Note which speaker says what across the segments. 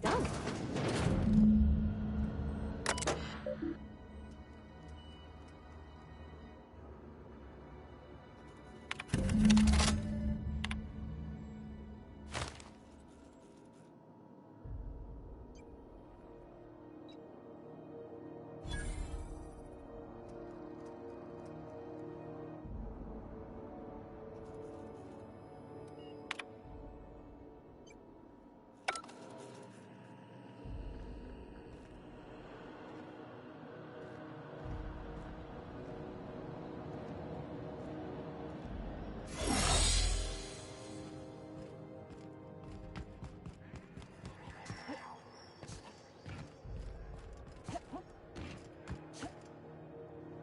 Speaker 1: done.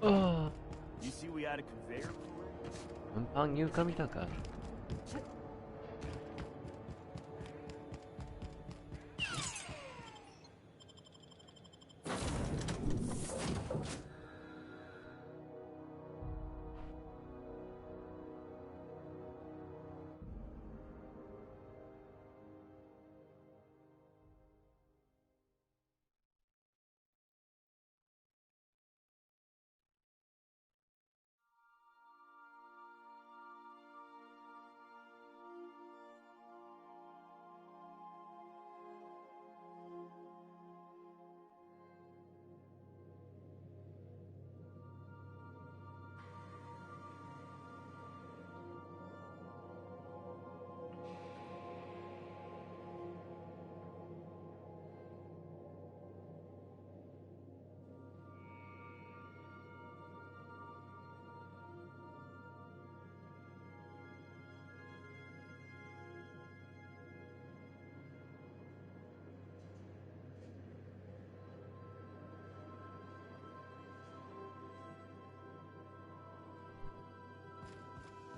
Speaker 2: Oh.
Speaker 3: You see we had a conveyor?
Speaker 2: 運搬入荷見たか。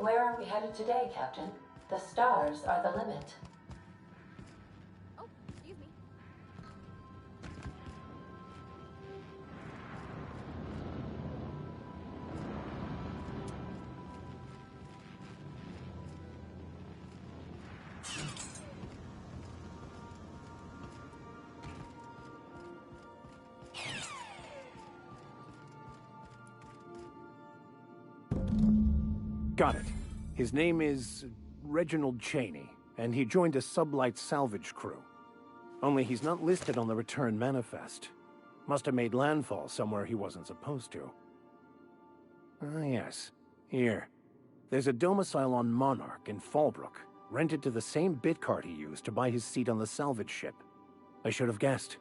Speaker 4: Where are we headed today, Captain? The stars are the limit.
Speaker 1: Oh, excuse me.
Speaker 5: Got it. His name is Reginald Cheney, and he joined a sublight salvage crew. Only he's not listed on the return manifest. Must have made landfall somewhere he wasn't supposed to. Ah, yes. Here. There's a domicile on Monarch in Fallbrook, rented to the same bit card he used to buy his seat on the salvage ship. I should have guessed.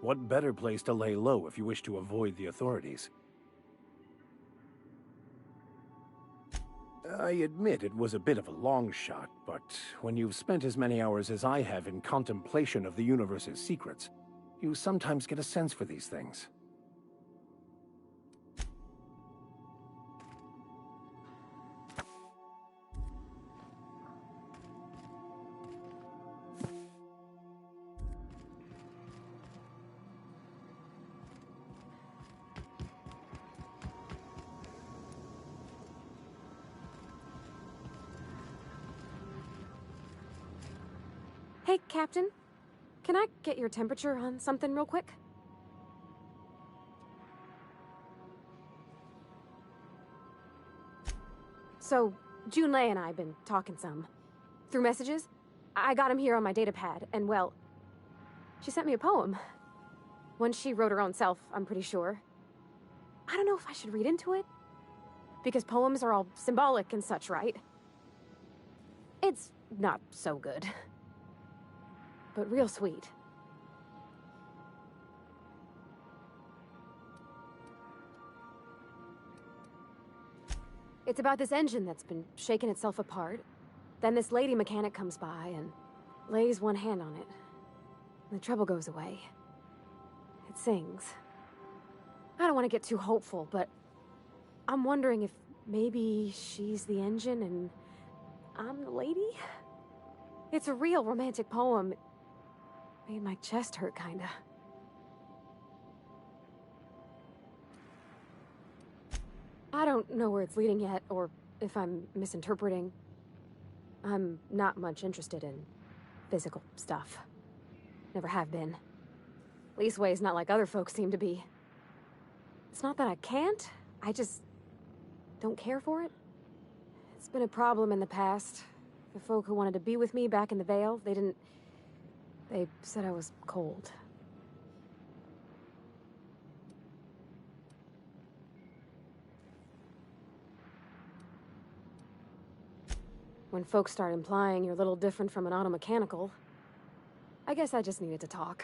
Speaker 5: What better place to lay low if you wish to avoid the authorities? I admit it was a bit of a long shot, but when you've spent as many hours as I have in contemplation of the universe's secrets, you sometimes get a sense for these things.
Speaker 1: Hey, Captain. Can I get your temperature on something real quick? So, Junlei and I have been talking some. Through messages, I got him here on my datapad, and well, she sent me a poem. One she wrote her own self, I'm pretty sure. I don't know if I should read into it, because poems are all symbolic and such, right? It's not so good. But real sweet. It's about this engine that's been shaking itself apart. Then this lady mechanic comes by and lays one hand on it. And the trouble goes away. It sings. I don't want to get too hopeful, but I'm wondering if maybe she's the engine and I'm the lady? It's a real romantic poem. Made my chest hurt, kinda. I don't know where it's leading yet, or if I'm misinterpreting. I'm not much interested in physical stuff. Never have been. Leastway's not like other folks seem to be. It's not that I can't, I just don't care for it. It's been a problem in the past. The folk who wanted to be with me back in the Vale, they said I was cold. When folks start implying you're a little different from an automechanical, I guess I just needed to talk.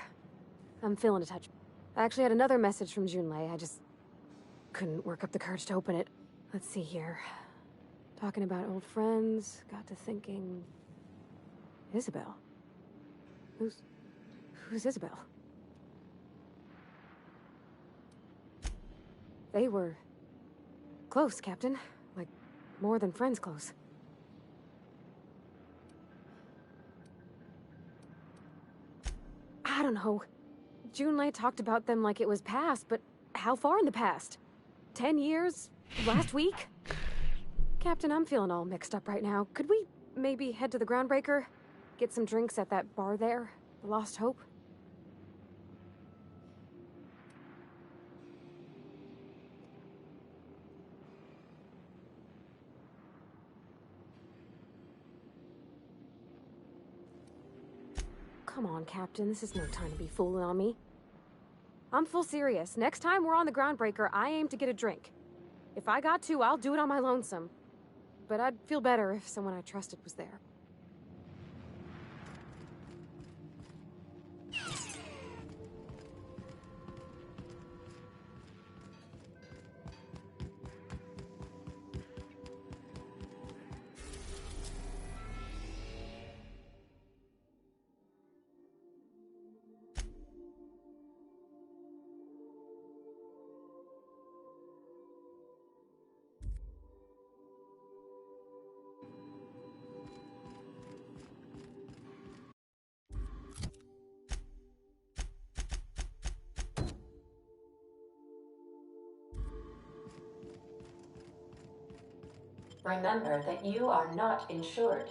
Speaker 1: I'm feeling a touch. I actually had another message from Junlei. I just couldn't work up the courage to open it. Let's see here. Talking about old friends, got to thinking... Isabel? Who's Isabel? They were... close, Captain. Like, more than friends close. I don't know. Junlei talked about them like it was past, but how far in the past? 10 years? Last week? Captain, I'm feeling all mixed up right now. Could we maybe head to the Groundbreaker? Get some drinks at that bar there? The Lost Hope? Come on, Captain. This is no time to be fooling on me. I'm full serious. Next time we're on the Groundbreaker, I aim to get a drink. If I got to, I'll do it on my lonesome. But I'd feel better if someone I trusted was there.
Speaker 4: Remember that you are not insured.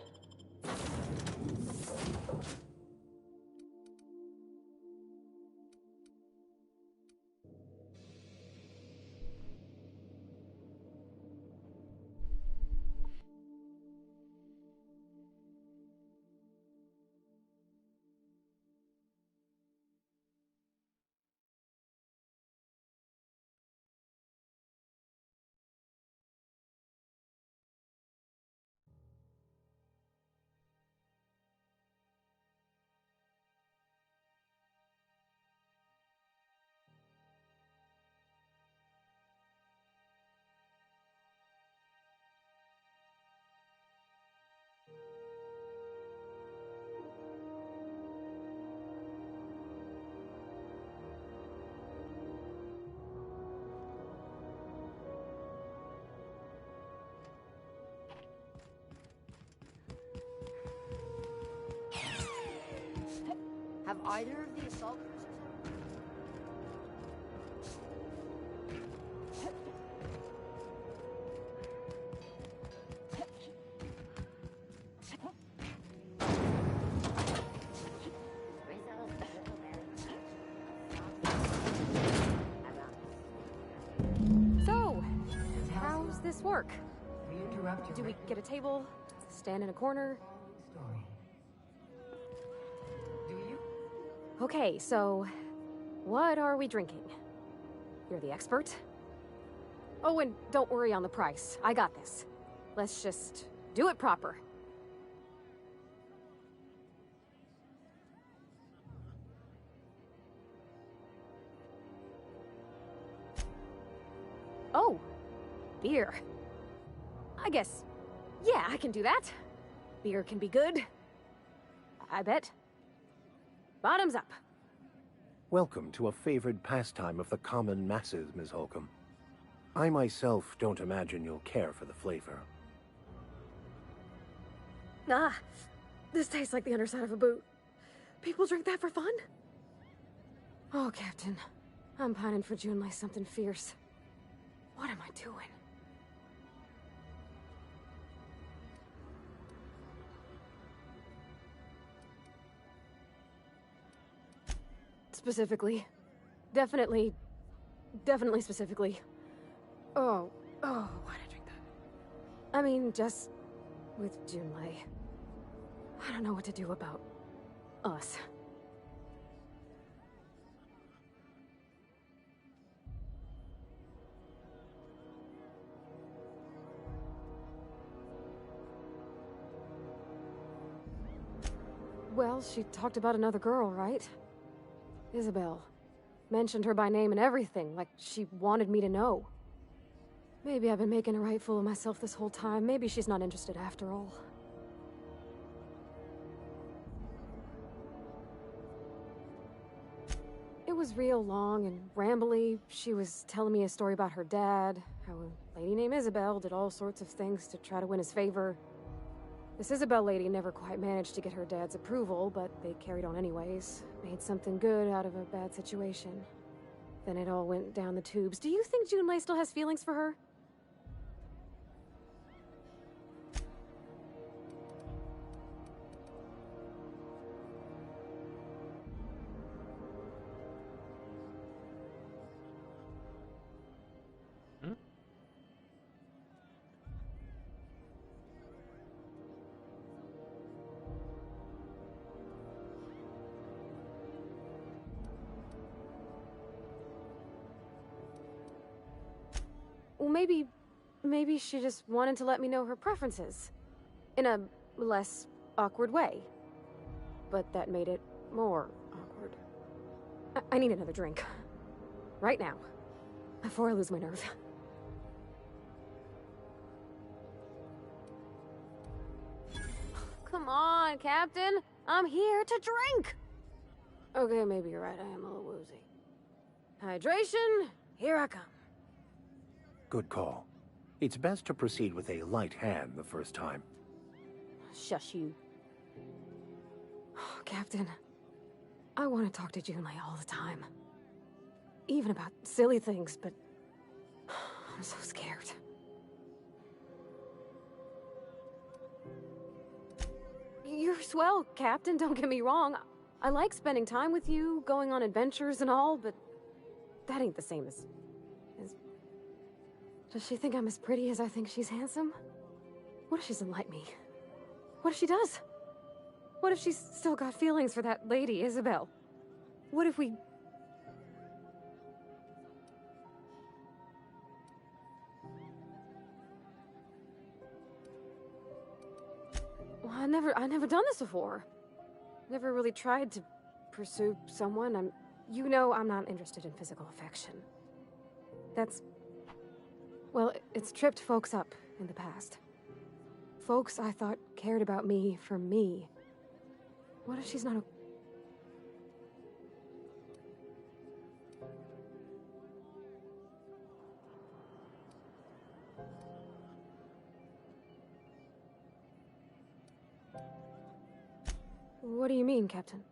Speaker 6: Have either of the assault cruisers
Speaker 1: So, how's this work? Do we get a table? Stand in a corner? Okay, so... what are we drinking? You're the expert? Oh, and don't worry on the price. I got this. Let's just do it proper. Oh, beer. I guess, yeah, I can do that. Beer can be good. I bet. Bottoms up.
Speaker 5: Welcome to a favored pastime of the common masses, Ms. Holcomb. I myself don't imagine you'll care for the flavor.
Speaker 1: Ah, this tastes like the underside of a boot. People drink that for fun? Oh, Captain. I'm pining for Junlei something fierce. What am I doing? specifically. Definitely specifically. Oh, why'd I drink that? I mean, just with Junlei. I don't know what to do about us. Well, she talked about another girl, right? Isabel. Mentioned her by name and everything, like she wanted me to know. Maybe I've been making a right fool of myself this whole time. Maybe she's not interested after all. It was real long and rambly. She was telling me a story about her dad, how a lady named Isabel did all sorts of things to try to win his favor. This Isabel lady never quite managed to get her dad's approval, but they carried on anyways. Made something good out of a bad situation. Then it all went down the tubes. Do you think Junlei still has feelings for her? Well, maybe she just wanted to let me know her preferences. In a less awkward way. But that made it more awkward. I need another drink. Right now. Before I lose my nerve. Come on, Captain. I'm here to drink! Okay, maybe you're right. I am a little woozy. Hydration, here I come.
Speaker 5: Good call. It's best to proceed with a light hand the first time.
Speaker 1: Shush you. Captain, I want to talk to Junlei all the time. Even about silly things, but I'm so scared. You're swell, Captain, don't get me wrong. I like spending time with you, going on adventures and all, but that ain't the same as... Does she think I'm as pretty as I think she's handsome? What if she doesn't like me? What if she does? What if she's still got feelings for that lady, Isabel? What if we... Well, I never done this before. Never really tried to pursue someone. You know I'm not interested in physical affection. That's... Well, it's tripped folks up in the past. Folks I thought cared about me for me. What if she's not a... What do you mean, Captain?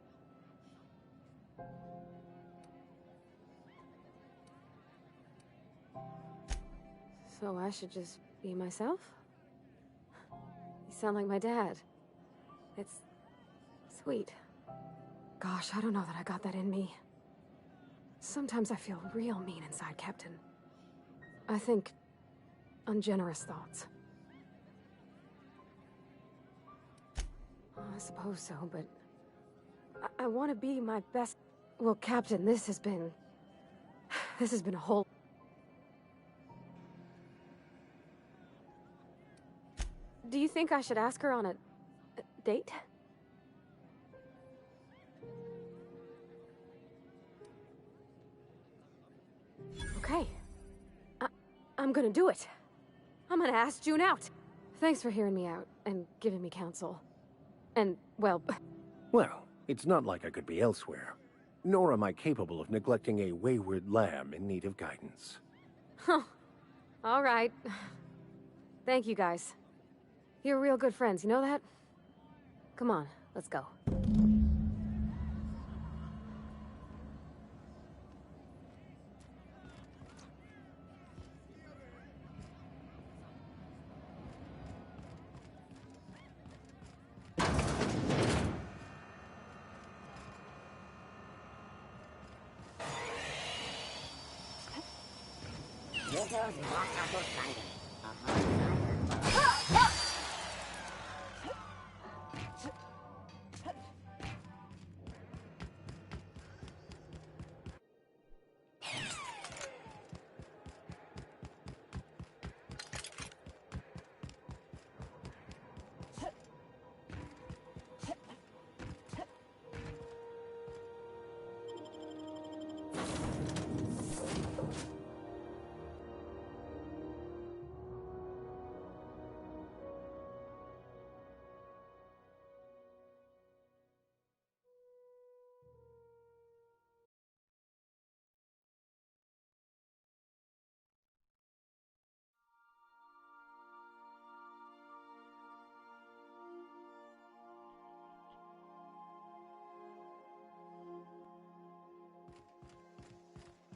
Speaker 1: So I should just be myself? You sound like my dad. It's sweet. Gosh, I don't know that I got that in me. Sometimes I feel real mean inside, Captain. I think ungenerous thoughts. I suppose so, but I want to be my best. Well, Captain, this has been a whole... Do you think I should ask her on a date? Okay. I'm gonna do it. I'm gonna ask June out. Thanks for hearing me out and giving me counsel. And, well...
Speaker 5: Well, it's not like I could be elsewhere. Nor am I capable of neglecting a wayward lamb in need of guidance.
Speaker 1: Huh. All right. Thank you, guys. You're real good friends, you know that? Come on, let's go.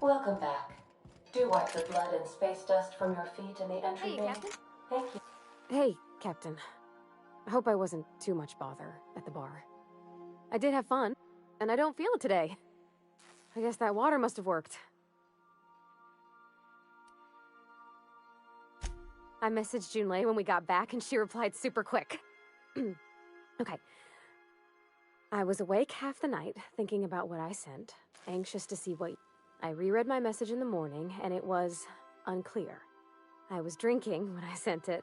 Speaker 4: Welcome back. Do wipe the blood and space dust from your feet in the entry
Speaker 1: Hey,
Speaker 4: bay.
Speaker 1: Captain.
Speaker 4: Thank you.
Speaker 1: Hey, Captain. I hope I wasn't too much bother at the bar. I did have fun, and I don't feel it today. I guess that water must have worked. I messaged Junlei when we got back, and she replied super quick. Okay. I was awake half the night, thinking about what I sent, anxious to see what... I reread my message in the morning, and it was unclear. I was drinking when I sent it.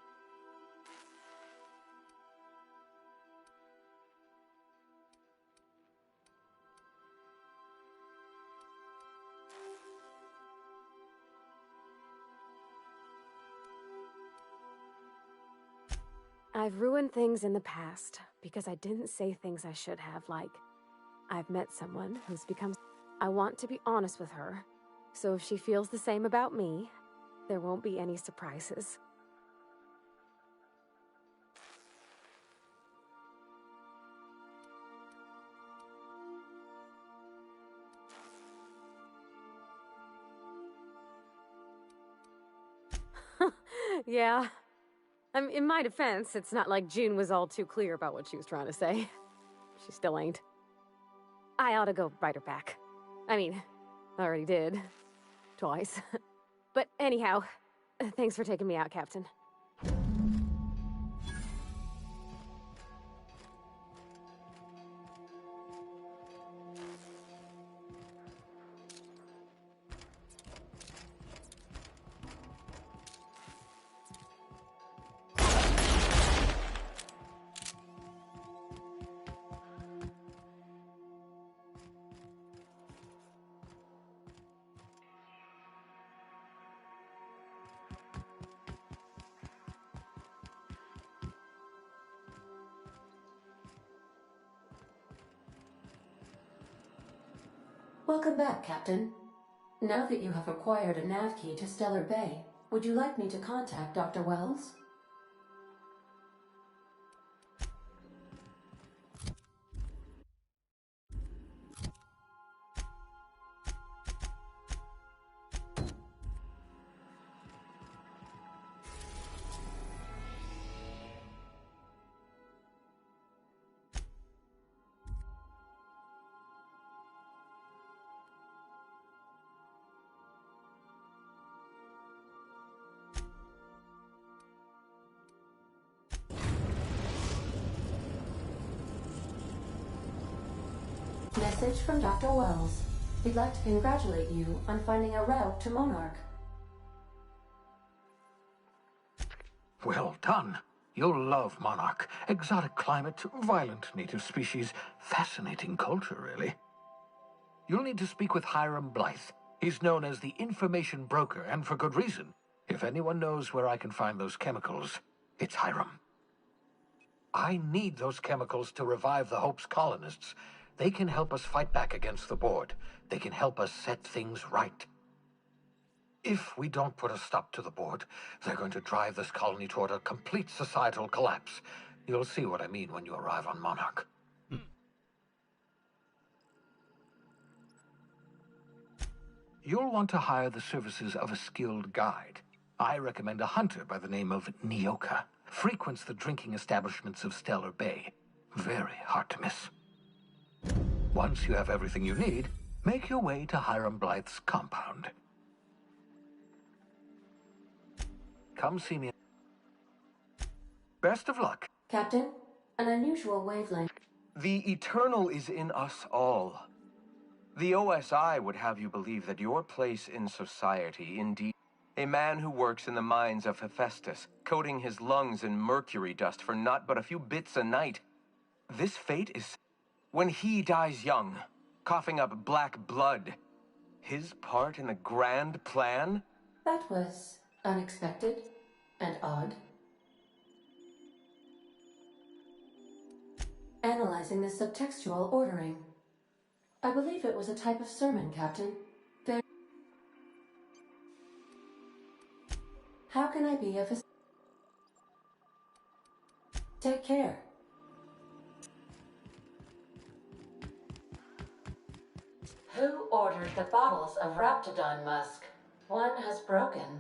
Speaker 1: I've ruined things in the past because I didn't say things I should have, like, I've met someone who's become... I want to be honest with her, so if she feels the same about me, there won't be any surprises. Yeah. In my defense, it's not like June was all too clear about what she was trying to say. She still ain't. I ought to go write her back. I mean, I already did. Twice. But anyhow, thanks for taking me out, Captain.
Speaker 4: Welcome back, Captain. Now that you have acquired a nav key to Stellar Bay, would you like me to contact Dr. Wells? Message from Dr. Wells. He'd like to congratulate you on finding a route to Monarch.
Speaker 7: Well done. You'll love Monarch. Exotic climate, violent native species, fascinating culture, really. You'll need to speak with Hiram Blythe. He's known as the information broker, and for good reason. If anyone knows where I can find those chemicals, it's Hiram. I need those chemicals to revive the Hope's colonists. They can help us fight back against the Board. They can help us set things right. If we don't put a stop to the Board, they're going to drive this colony toward a complete societal collapse. You'll see what I mean when you arrive on Monarch. You'll want to hire the services of a skilled guide. I recommend a hunter by the name of Nyoka. Frequents the drinking establishments of Stellar Bay. Very hard to miss. Once you have everything you need, make your way to Hiram Blythe's compound. Come see me. Best of luck.
Speaker 4: Captain, an unusual wavelength.
Speaker 8: The eternal is in us all. The OSI would have you believe that your place in society, indeed, a man who works in the mines of Hephaestus, coating his lungs in mercury dust for not but a few bits a night. This fate is when he dies young, coughing up black blood. His part in the grand plan?
Speaker 4: That was unexpected and odd. Analyzing the subtextual ordering. I believe it was a type of sermon, Captain. How can I be of assistance? Take care. Who ordered the bottles of Raptidon musk? One has broken.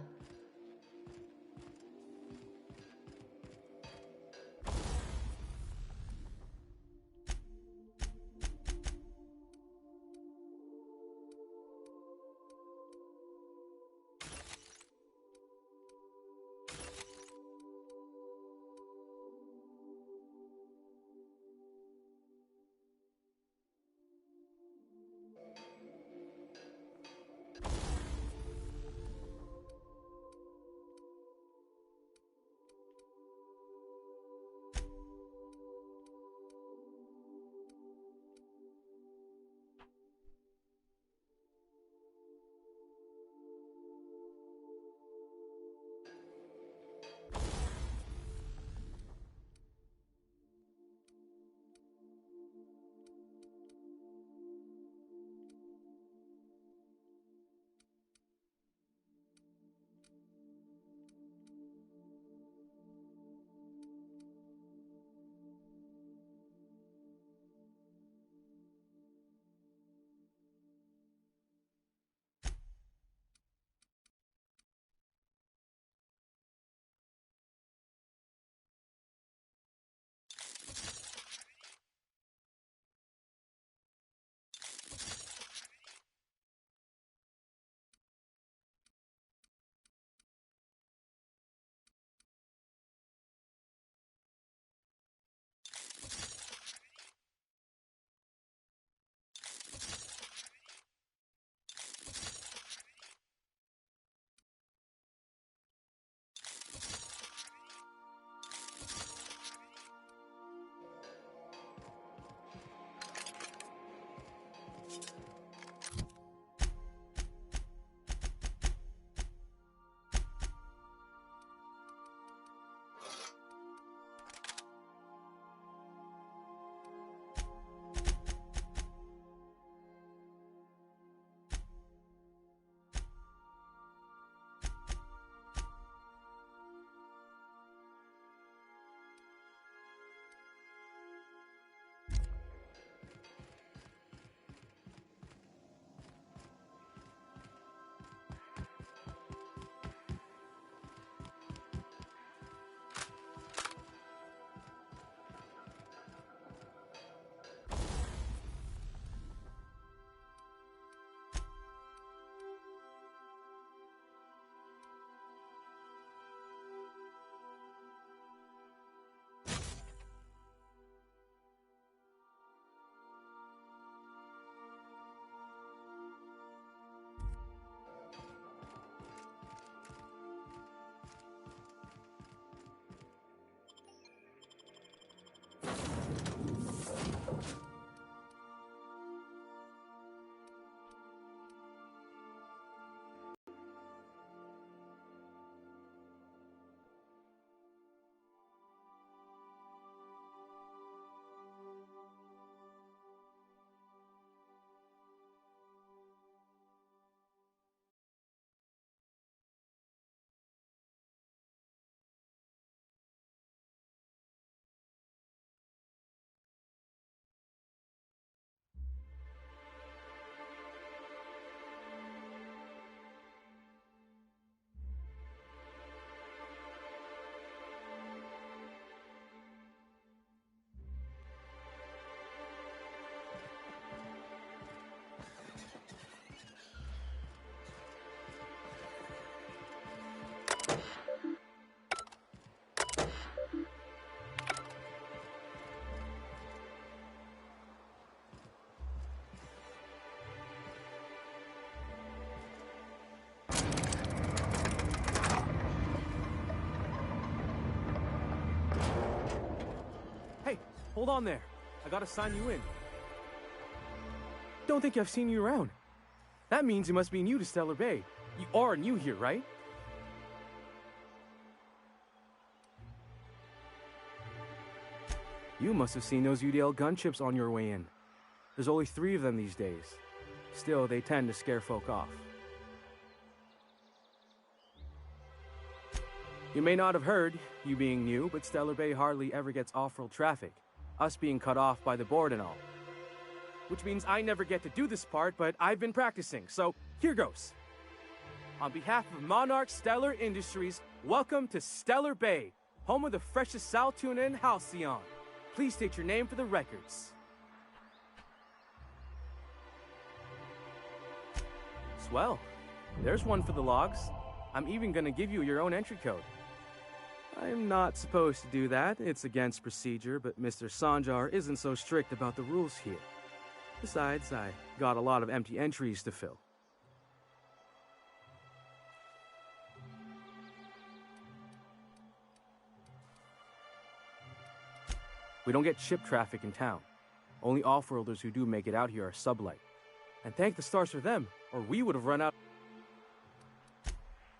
Speaker 9: hold on there. I gotta sign you in. Don't think I've seen you around. That means you must be new to Stellar Bay. You are new here, right? You must have seen those UDL gunships on your way in. There's only 3 of them these days. Still, they tend to scare folk off. You may not have heard, you being new, but Stellar Bay hardly ever gets off-road traffic, us being cut off by the board and all. Which means I never get to do this part, but I've been practicing, so here goes. On behalf of Monarch Stellar Industries, welcome to Stellar Bay, home of the freshest sal tuna in Halcyon. Please state your name for the records. Swell. There's one for the logs. I'm even gonna give you your own entry code. I'm not supposed to do that. It's against procedure, but Mr. Sanjar isn't so strict about the rules here. Besides, I got a lot of empty entries to fill. We don't get ship traffic in town. Only off-worlders who do make it out here are sublight. And thank the stars for them, or we would have run out.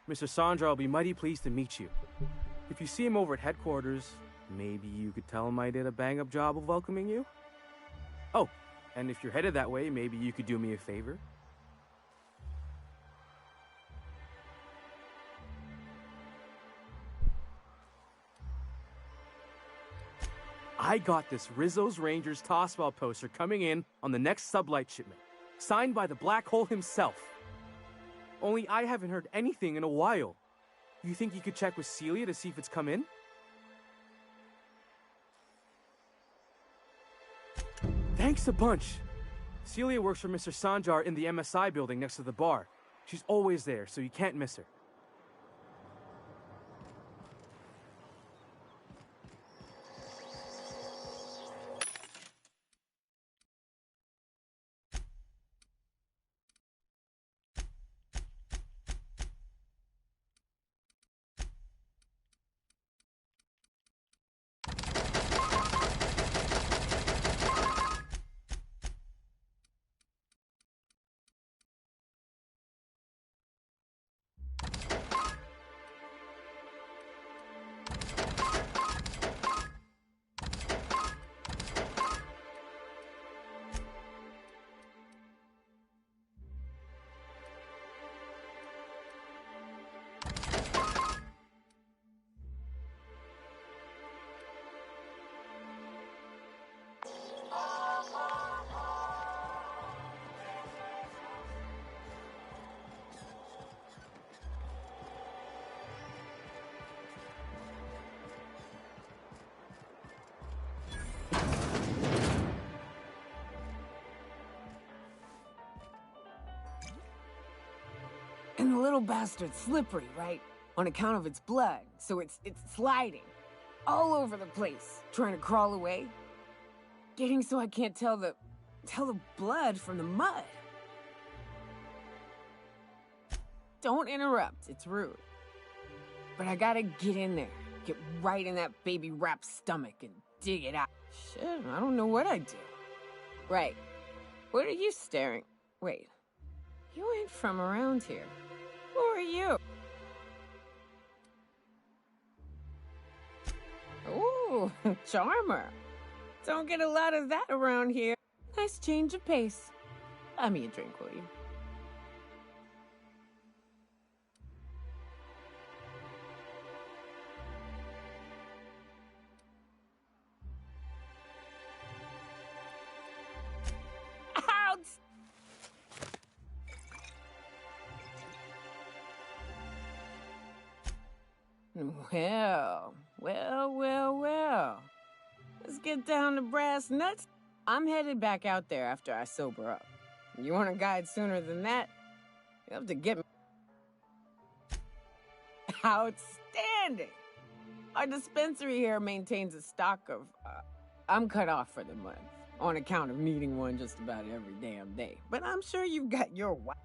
Speaker 9: Mr. Sandra will be mighty pleased to meet you. If you see him over at headquarters, maybe you could tell him I did a bang-up job of welcoming you? Oh, and if you're headed that way, maybe you could do me a favor? I got this Rizzo's Rangers tossball poster coming in on the next sublight shipment, signed by the Black Hole himself. Only I haven't heard anything in a while. You think you could check with Celia to see if it's come in? Thanks a bunch. Celia works for Mr. Sanjar in the MSI building next to the bar. She's always there, so you can't miss her.
Speaker 10: And the little bastard's slippery, right? On account of its blood, so it's sliding all over the place, trying to crawl away. Getting so I can't tell the blood from the mud. Don't interrupt, it's rude. But I gotta get in there, get right in that baby rap's stomach and dig it out. Shit, I don't know what I'd do. Right. What are you staring? Wait. You ain't from around here. Who are you? Ooh, charmer. Don't get a lot of that around here. Nice change of pace. Buy me a drink, will you? Well. Let's get down to brass nuts. I'm headed back out there after I sober up. You want a guide sooner than that? You have to get me. Outstanding! Our dispensary here maintains a stock of, I'm cut off for the month, on account of needing one just about every damn day. But I'm sure you've got your wife.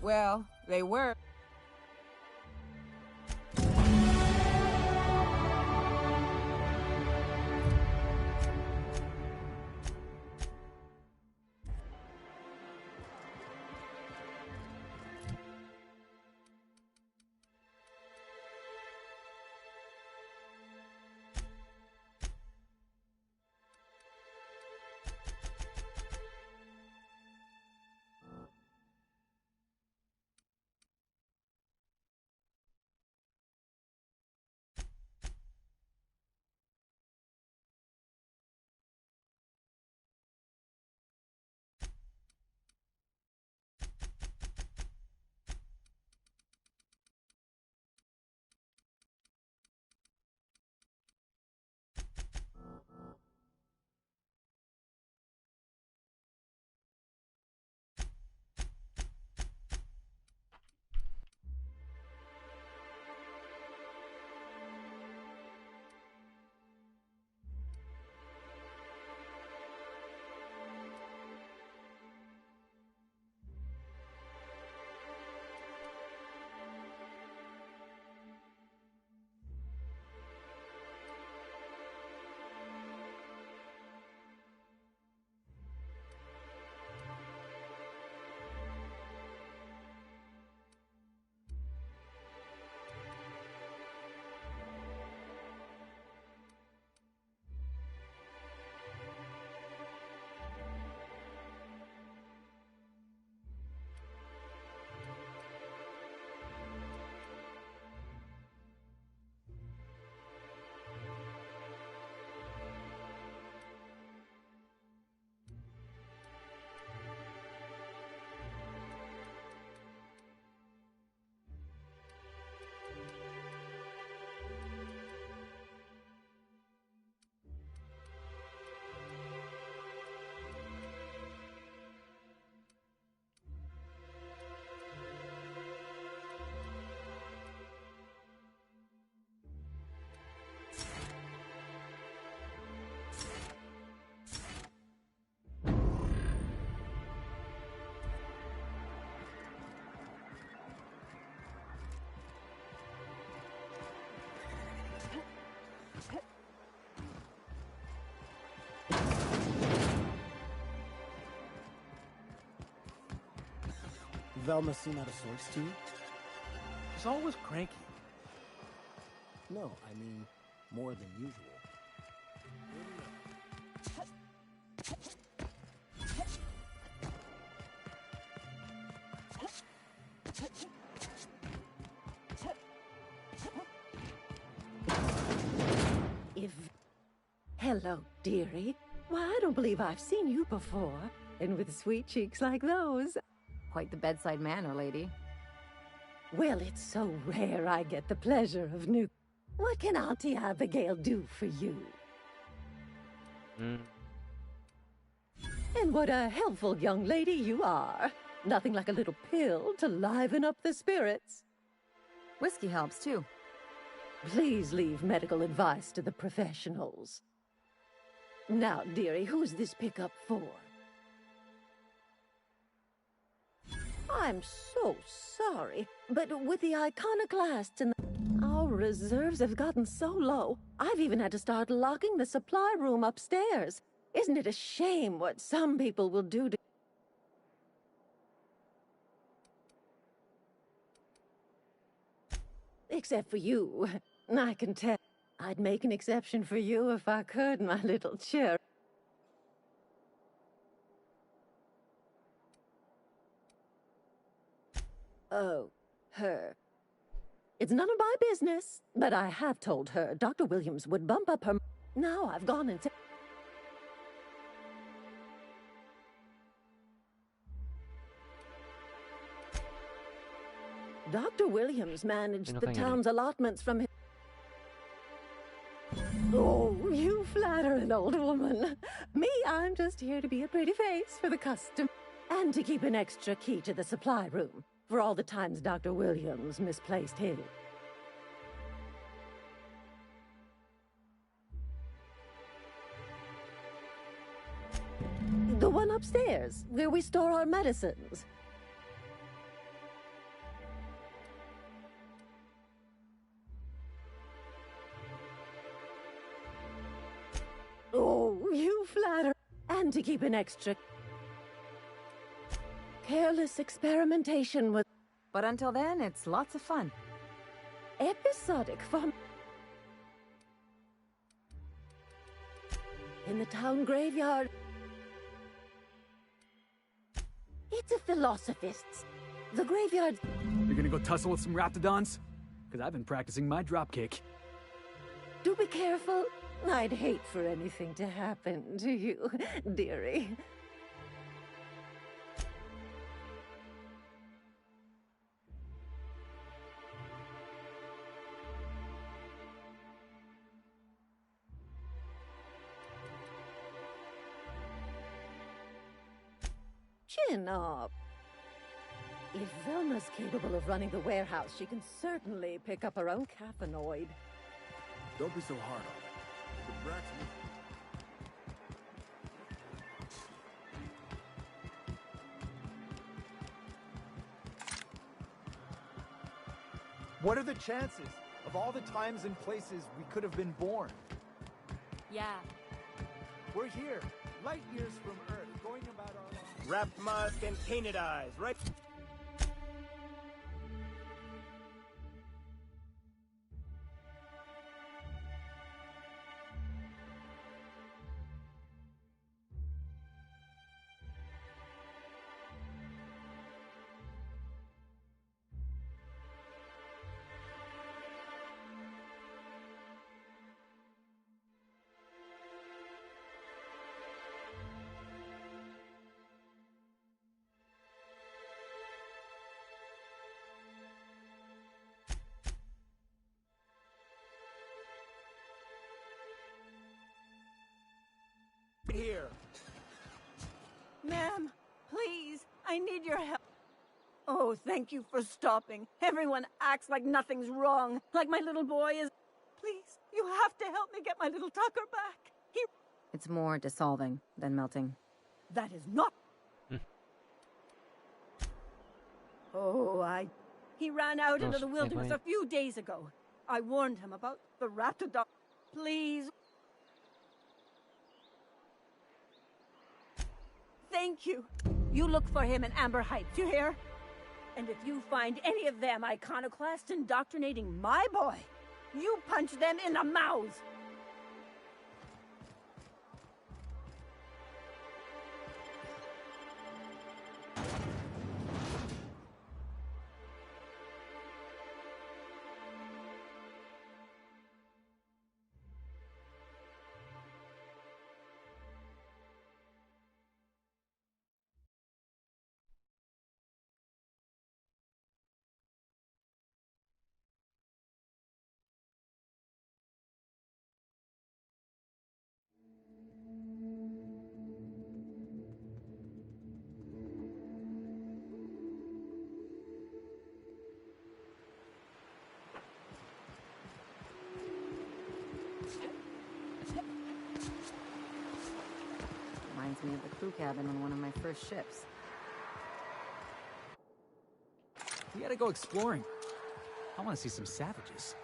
Speaker 10: Well, they were.
Speaker 11: Velma seem out of sorts to you?
Speaker 12: She's always cranky.
Speaker 11: No, I mean more than usual.
Speaker 13: Hello, dearie. Why, I don't believe I've seen you before. And with sweet cheeks like those.
Speaker 6: Quite the bedside manner, lady.
Speaker 13: Well, it's so rare I get the pleasure of new... What can Auntie Abigail do for you? And what a helpful young lady you are. Nothing like a little pill to liven up the spirits.
Speaker 6: Whiskey helps, too.
Speaker 13: Please leave medical advice to the professionals. Now, dearie, who's this pickup for? I'm so sorry, but with the iconoclasts and our reserves have gotten so low, I've even had to start locking the supply room upstairs. Isn't it a shame what some people will do to... Except for you. I can tell. I'd make an exception for you if I could, my little cherry. Oh, her. It's none of my business, but I have told her Dr. Williams would bump up her... Now I've gone and said... Dr. Williams managed the town's allotments from his... Oh, you flatter an old woman. Me, I'm just here to be a pretty face for the custom. And to keep an extra key to the supply room, for all the times Dr. Williams misplaced his. The one upstairs, where we store our medicines. Oh, you flatter. And to keep an extra... Careless experimentation with...
Speaker 6: But until then, it's lots of fun.
Speaker 13: Episodic fun. In the town graveyard. It's a philosophist's. The graveyard...
Speaker 12: You're gonna go tussle with some raptidons? Because I've been practicing my dropkick.
Speaker 13: Do be careful. I'd hate for anything to happen to you, dearie. Chin up. If Velma's capable of running the warehouse, she can certainly pick up her own caffeinoid.
Speaker 12: Don't be so hard on her. The brat's
Speaker 14: What are the chances of all the times and places we could have been born?
Speaker 6: Yeah.
Speaker 14: We're here, light years from Earth, going about our lives.
Speaker 3: Wrapped mask and painted eyes, right?
Speaker 14: Here.
Speaker 15: Ma'am, please, I need your help. Oh, thank you for stopping. Everyone acts like nothing's wrong, like my little boy is... Please, you have to help me get my little Tucker back.
Speaker 6: It's more dissolving than melting.
Speaker 15: That is not... Oh, He ran out into the wilderness a few days ago. I warned him about the raptidon. Please... Thank you. You look for him in Amber Heights, you hear? And if you find any of them iconoclasts indoctrinating my boy, you punch them in the mouth!
Speaker 6: Reminds me of the crew cabin on one of my first ships.
Speaker 12: We gotta go exploring. I want to see some savages.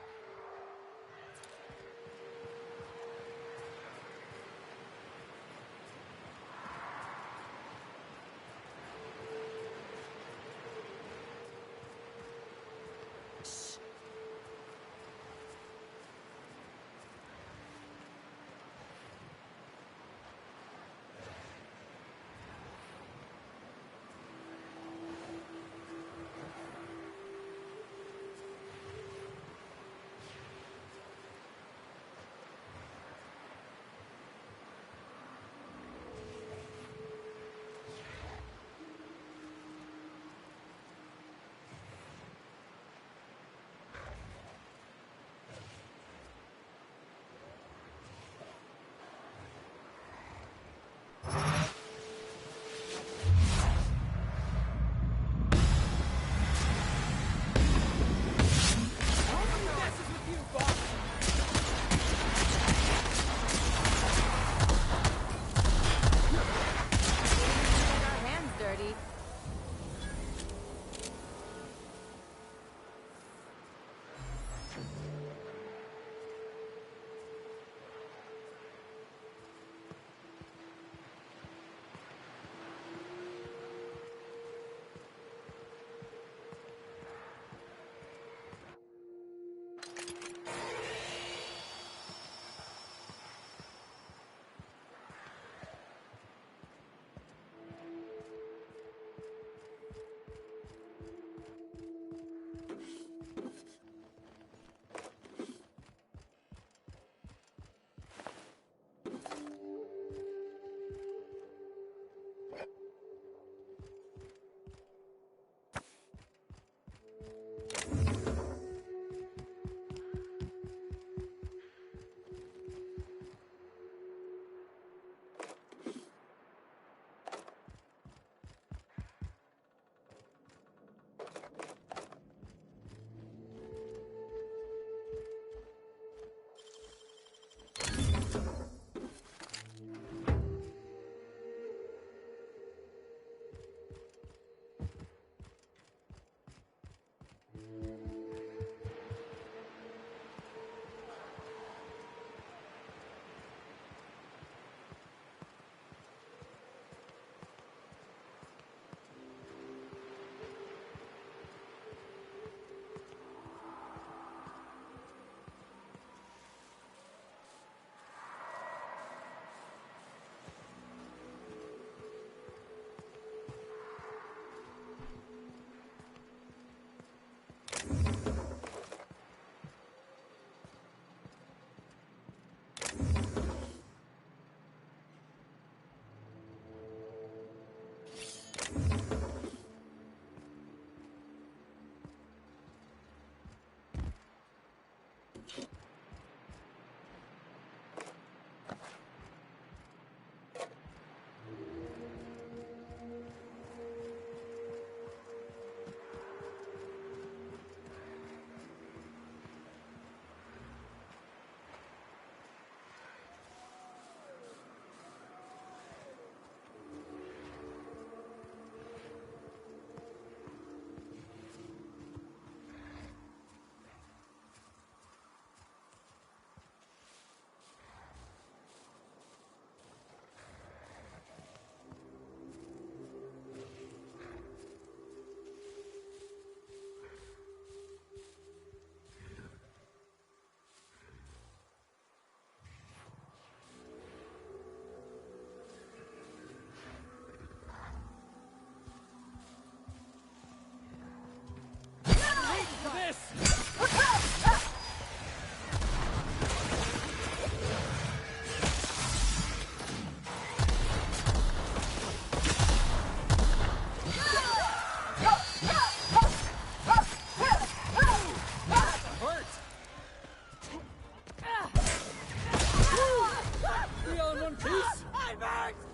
Speaker 14: Snipers!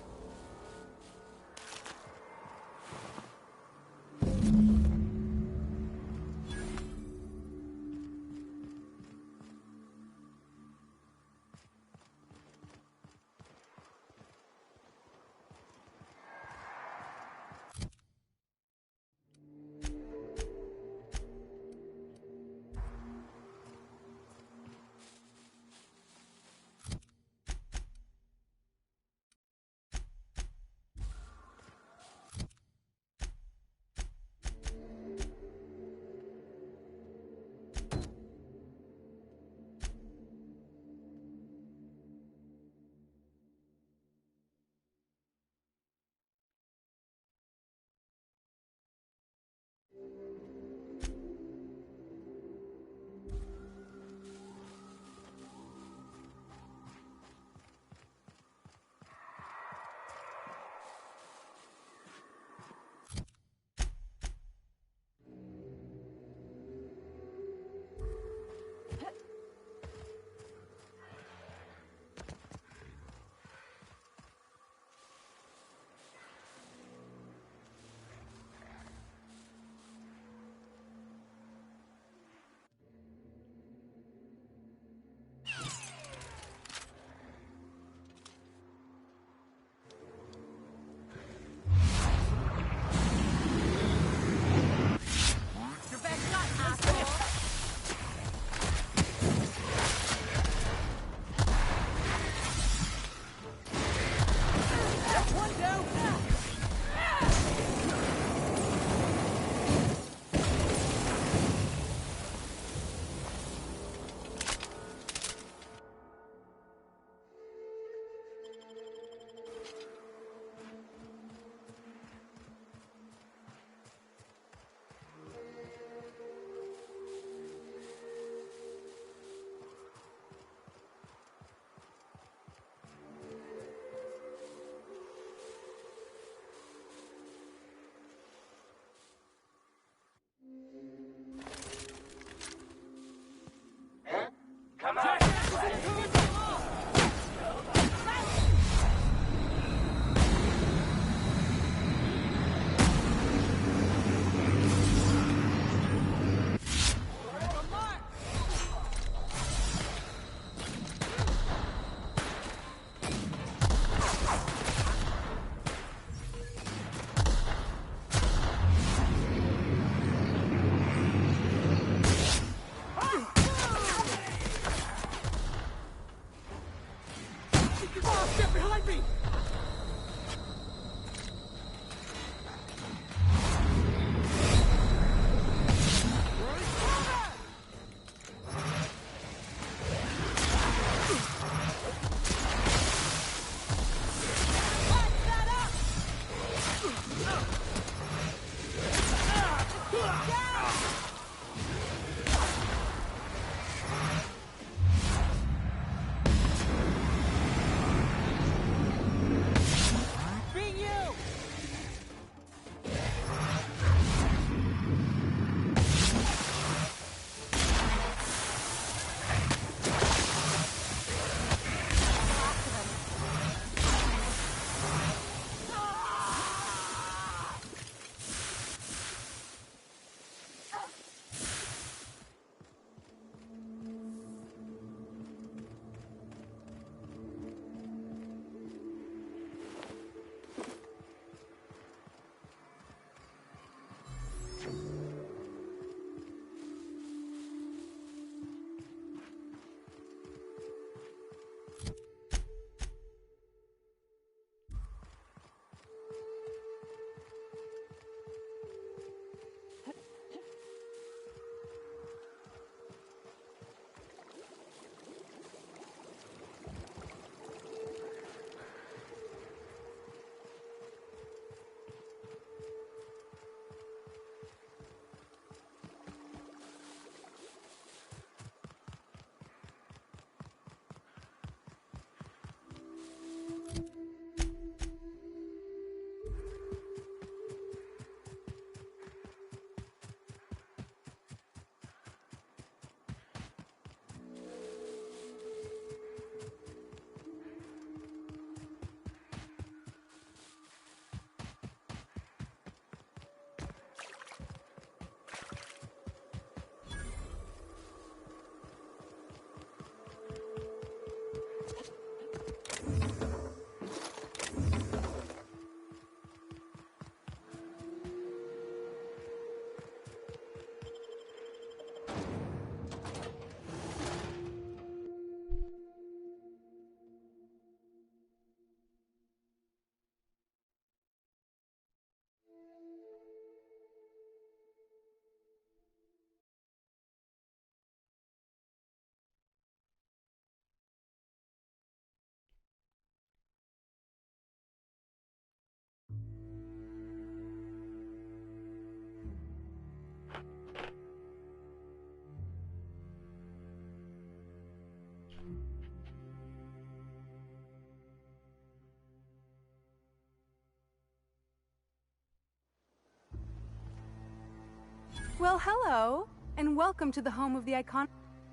Speaker 16: Well, hello, and welcome to the home of the icon.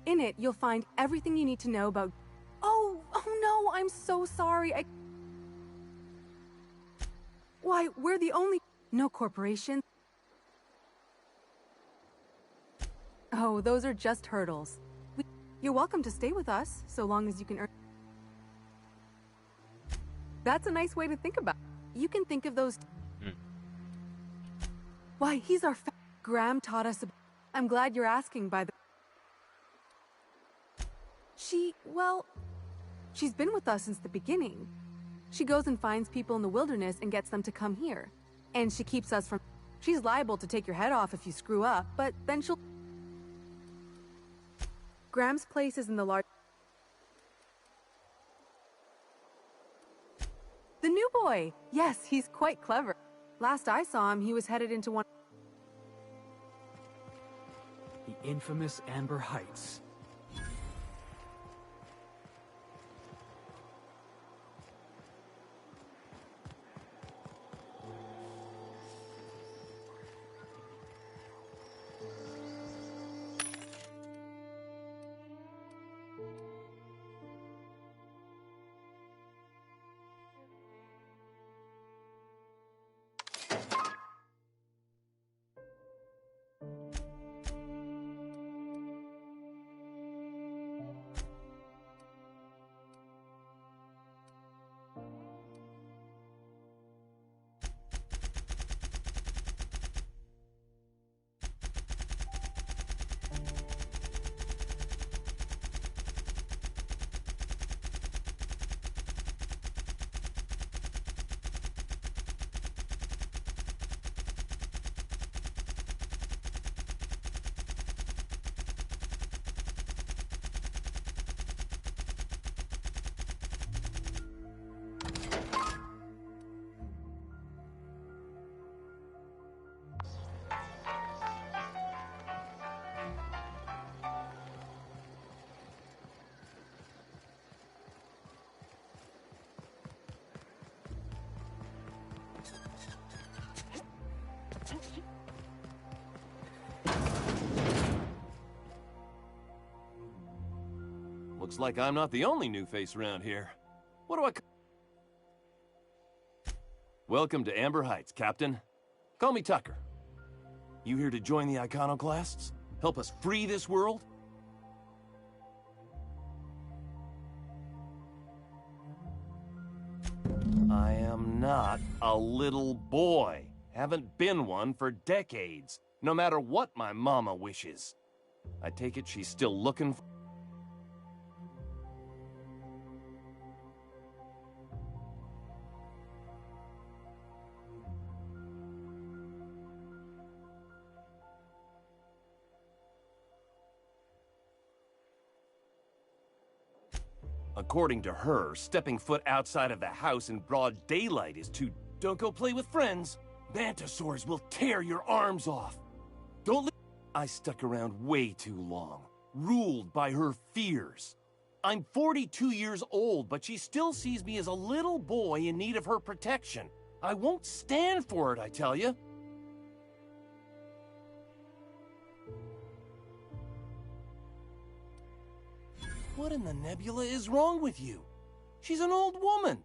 Speaker 16: In it, you'll find everything you need to know about... Oh no, I'm so sorry. Why, we're the only... No corporation. Oh, those are just hurdles. You're welcome to stay with us, so long as you can earn... That's a nice way to think about it. You can think of those... Why, he's our... Graham taught us about... I'm glad you're asking, by the... Well... She's been with us since the beginning. She goes and finds people in the wilderness and gets them to come here. And she keeps us from... She's liable to take your head off if you screw up, but then she'll... Graham's place is in the large... The new boy! Yes, he's quite clever. Last I saw him, he was headed into one...
Speaker 12: The infamous Amber Heights.
Speaker 17: Looks like I'm not the only new face around here. What do I... Welcome to Amber Heights, Captain. Call me Tucker. You here to join the Iconoclasts? Help us free this world? I am not a little boy. Haven't been one for decades, no matter what my mama wishes. I take it she's still looking for... According to her, stepping foot outside of the house in broad daylight is too... Don't go play with friends. Mantisaurs will tear your arms off. Don't let... I stuck around way too long, ruled by her fears. I'm 42 years old, but she still sees me as a little boy in need of her protection. I won't stand for it, I tell you. What in the nebula is wrong with you? She's an old woman.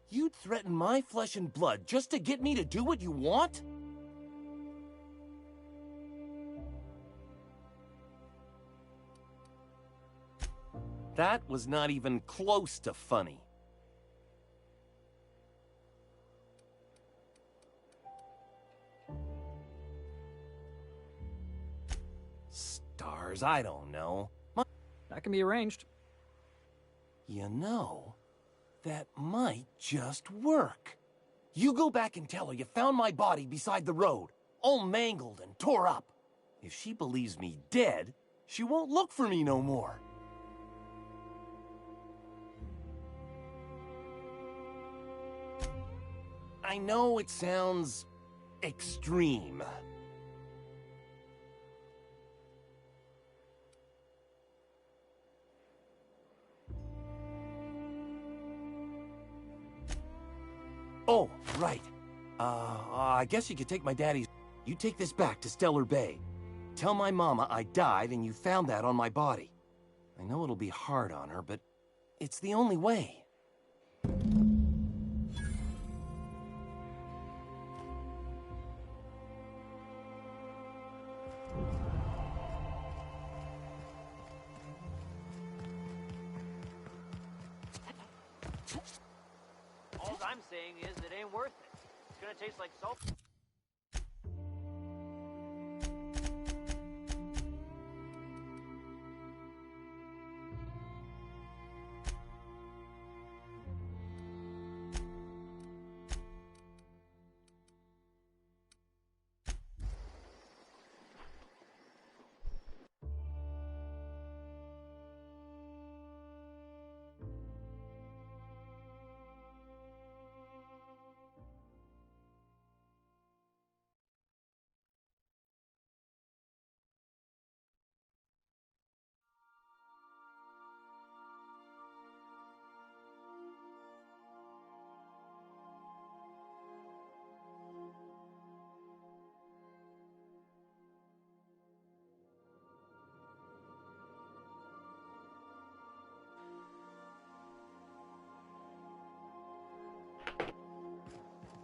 Speaker 17: You'd threaten my flesh and blood just to get me to do what you want? That was not even close to funny. Stars, I don't know.
Speaker 12: That can be arranged.
Speaker 17: You know, that might just work. You go back and tell her you found my body beside the road, all mangled and tore up. If she believes me dead, she won't look for me no more. I know it sounds extreme. Oh, right. I guess you could take my daddy's... You take this back to Stellar Bay. Tell my mama I died and you found that on my body. I know it'll be hard on her, but it's the only way.
Speaker 3: All I'm saying is it ain't worth it. It's gonna taste like salt.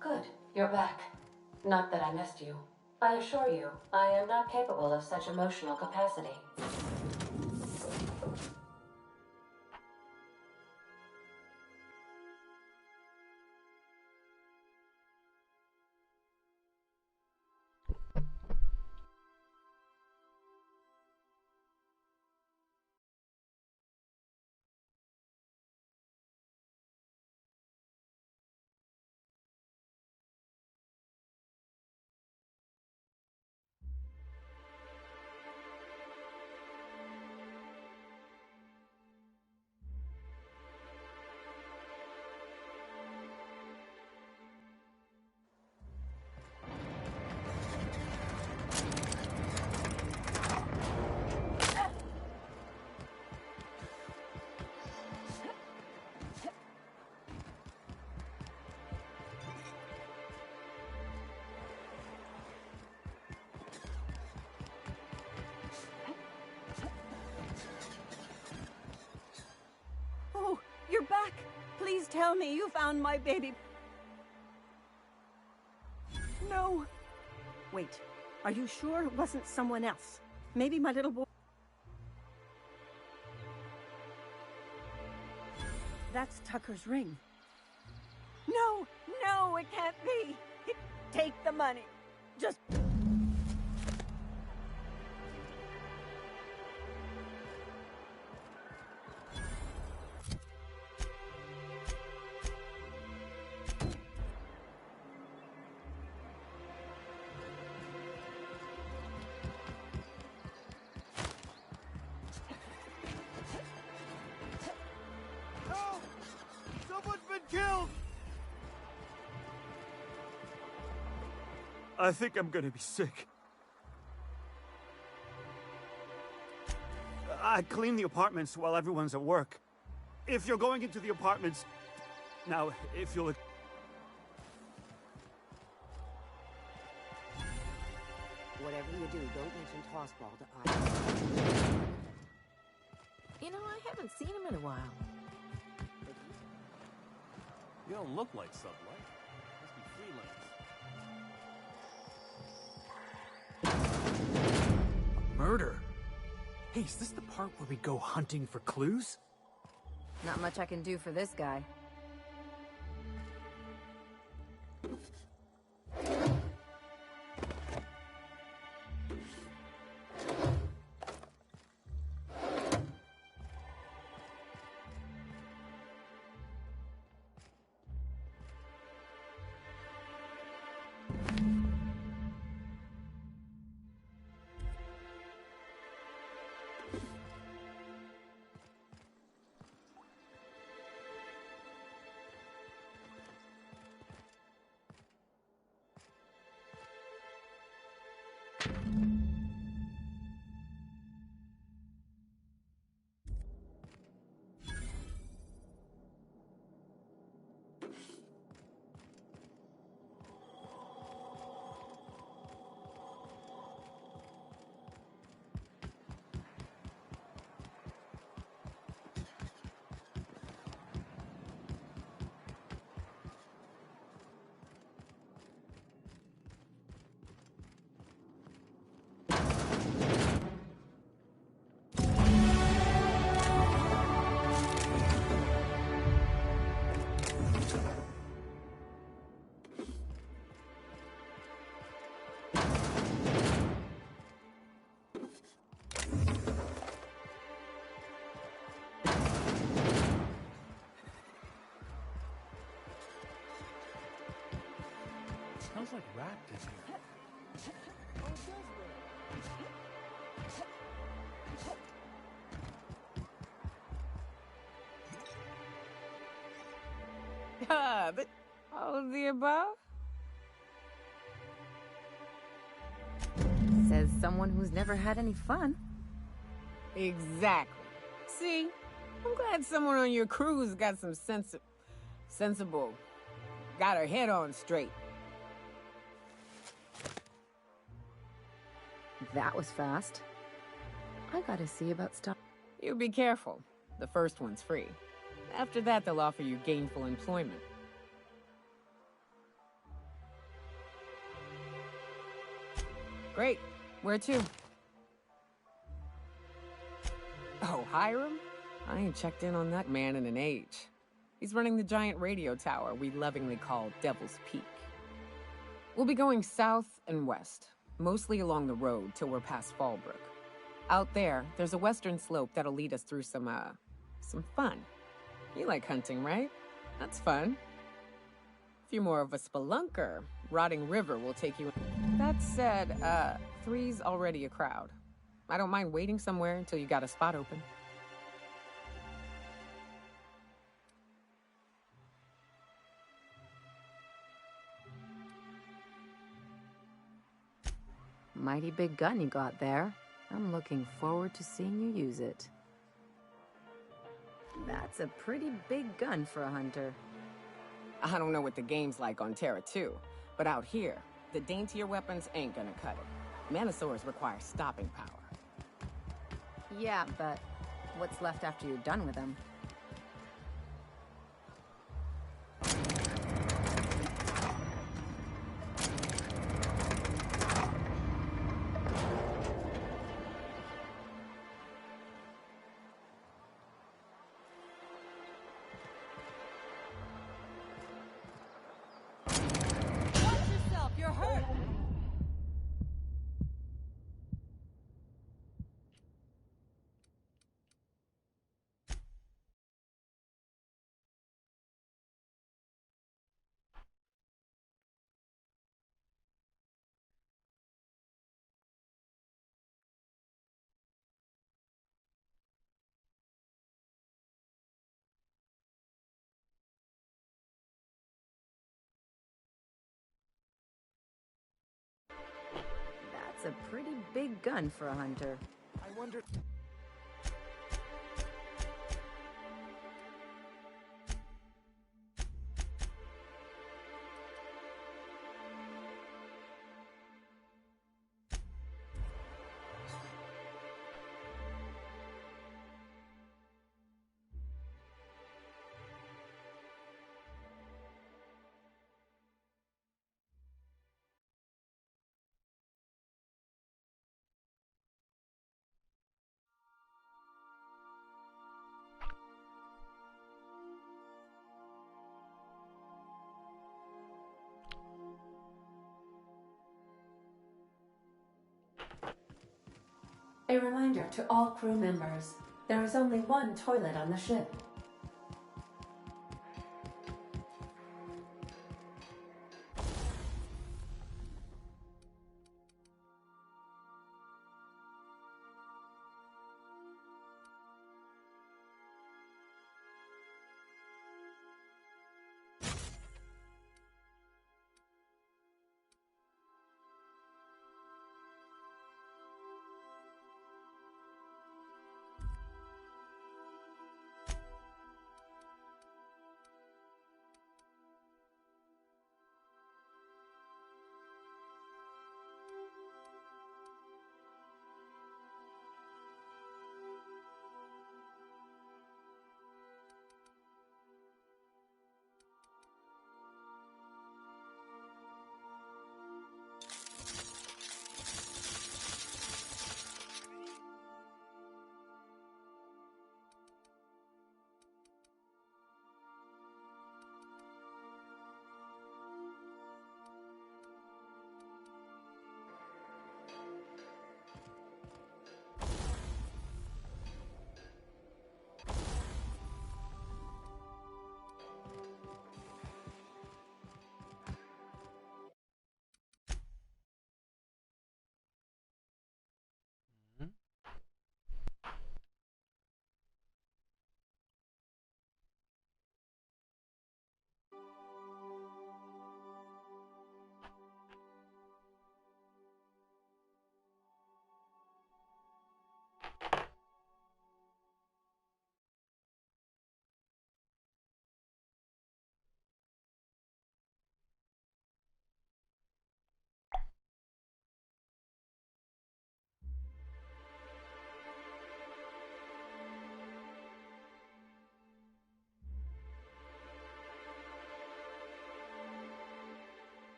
Speaker 4: Good, you're back. Not that I missed you. I assure you, I am not capable of such emotional capacity.
Speaker 15: Oh, you're back. Please tell me you found my baby. No. Wait, are you sure it wasn't someone else? Maybe my little boy... That's Tucker's ring. No, no, it can't be. Take the money. Just...
Speaker 14: Help! Someone's been killed! I think I'm gonna be sick. I clean the apartments while everyone's at work. If you're going into the apartments... Now, if you'll...
Speaker 6: Whatever you do, don't mention Tossball to Ida. You know, I haven't seen him in a while.
Speaker 17: You don't look like Sublight. Must be freelance.
Speaker 12: Murder? Hey, is this the part where we go hunting for clues?
Speaker 6: Not much I can do for this guy.
Speaker 14: Smells like rat in here.
Speaker 10: But all of the above?
Speaker 6: Says someone who's never had any fun.
Speaker 10: Exactly. See, I'm glad someone on your crew's got some sensible, got her head on straight.
Speaker 6: That was fast. I gotta see about stuff.
Speaker 10: You be careful. The first one's free. After that, they'll offer you gainful employment. Great. Where to? Oh, Hiram? I ain't checked in on that man in an age. He's running the giant radio tower we lovingly call Devil's Peak. We'll be going south and west, mostly along the road till we're past Fallbrook. Out there, there's a western slope that'll lead us through some fun. You like hunting, right? That's fun. If you're more of a spelunker, Rotting River will take you in. That said, 3's already a crowd. I don't mind waiting somewhere until you got a spot open.
Speaker 6: Mighty big gun you got there. I'm looking forward to seeing you use it. That's a pretty big gun for a hunter.
Speaker 10: I don't know what the game's like on Terra 2, but out here, the daintier weapons ain't gonna cut it. Manosaurs require stopping power.
Speaker 6: Yeah, but what's left after you're done with them? That's a pretty big gun for a hunter.
Speaker 14: I wonder...
Speaker 4: A reminder to all crew members, there is only one toilet on the ship.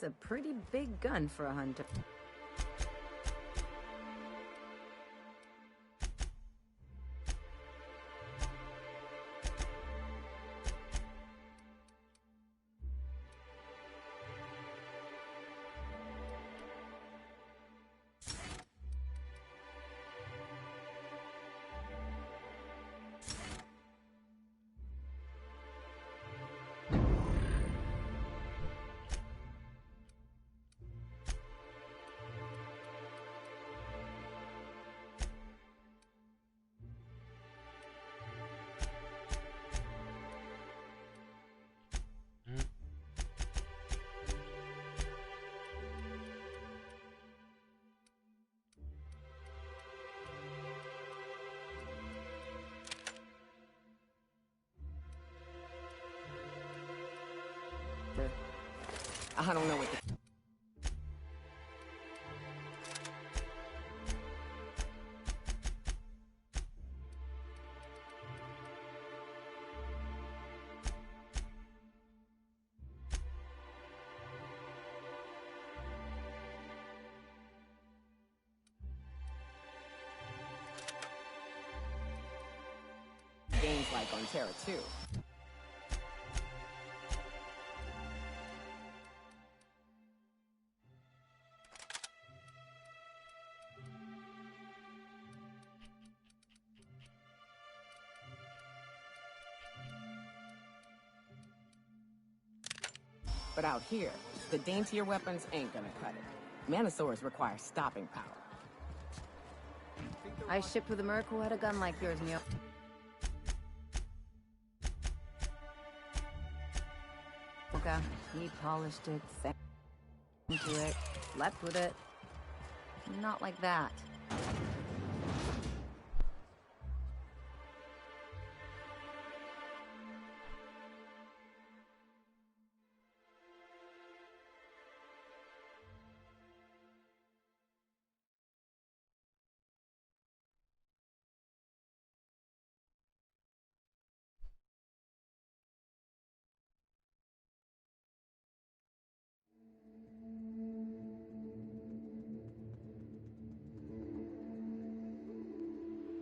Speaker 6: That's a pretty big gun for a hunter. I don't know what the... Games like on Terra 2. But out here, the daintier weapons ain't gonna cut it. Manosaurs require stopping power.
Speaker 18: I shipped with a merc who had a gun like yours, Neo. Okay, he polished it, set into it, slept with it. Not like that.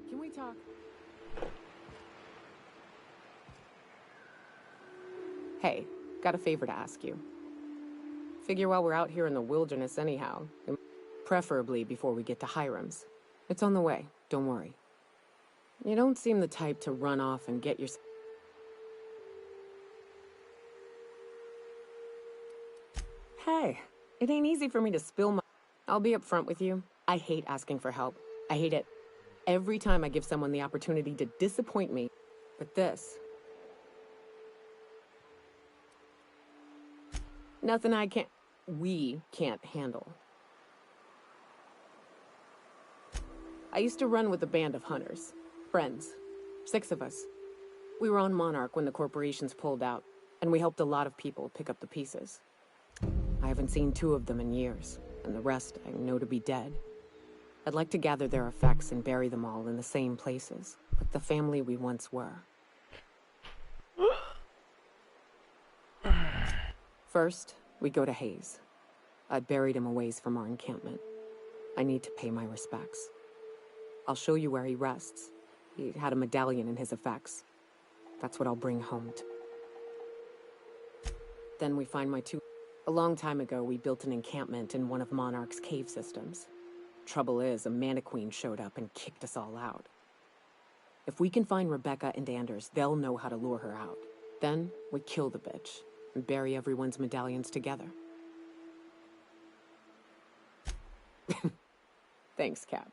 Speaker 10: Can we talk? Hey, got a favor to ask you. Figure while we're out here in the wilderness anyhow, preferably before we get to Hiram's. It's on the way, don't worry. You don't seem the type to run off and get your... Hey, it ain't easy for me to spill my... I'll be upfront with you. I hate asking for help. I hate it every time I give someone the opportunity to disappoint me. But this... nothing we can't handle. I used to run with a band of hunters. Friends. 6 of us. We were on Monarch when the corporations pulled out, and we helped a lot of people pick up the pieces. I haven't seen 2 of them in years, and the rest I know to be dead. I'd like to gather their effects and bury them all in the same places, like the family we once were. First, we go to Hayes. I buried him a ways from our encampment. I need to pay my respects. I'll show you where he rests. He had a medallion in his effects. That's what I'll bring home to. Then we find my 2... A long time ago, we built an encampment in one of Monarch's cave systems. Trouble is, a Mantiqueen showed up and kicked us all out. If we can find Rebecca and Anders, they'll know how to lure her out. Then, we kill the bitch, and bury everyone's medallions together. Thanks, Cap.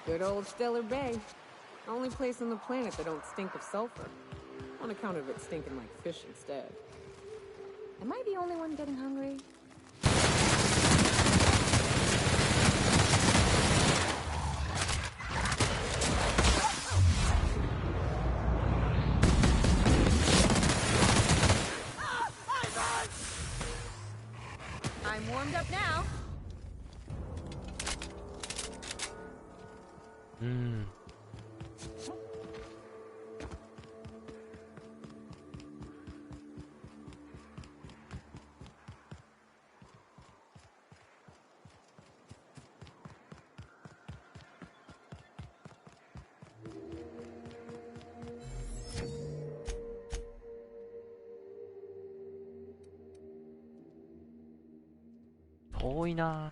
Speaker 10: Good old Stellar Bay. Only place on the planet that don't stink of sulfur. On account of it stinking like fish instead.
Speaker 18: Am I the only one getting hungry? I'm warmed up now.
Speaker 2: 遠いな。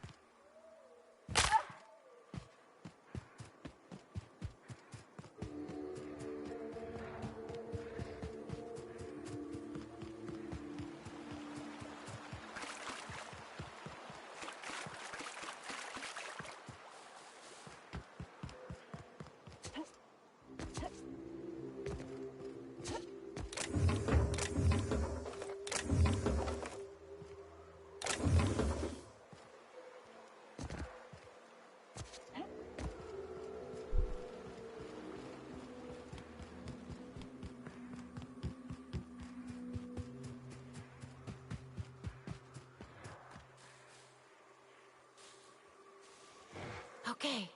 Speaker 1: Okay.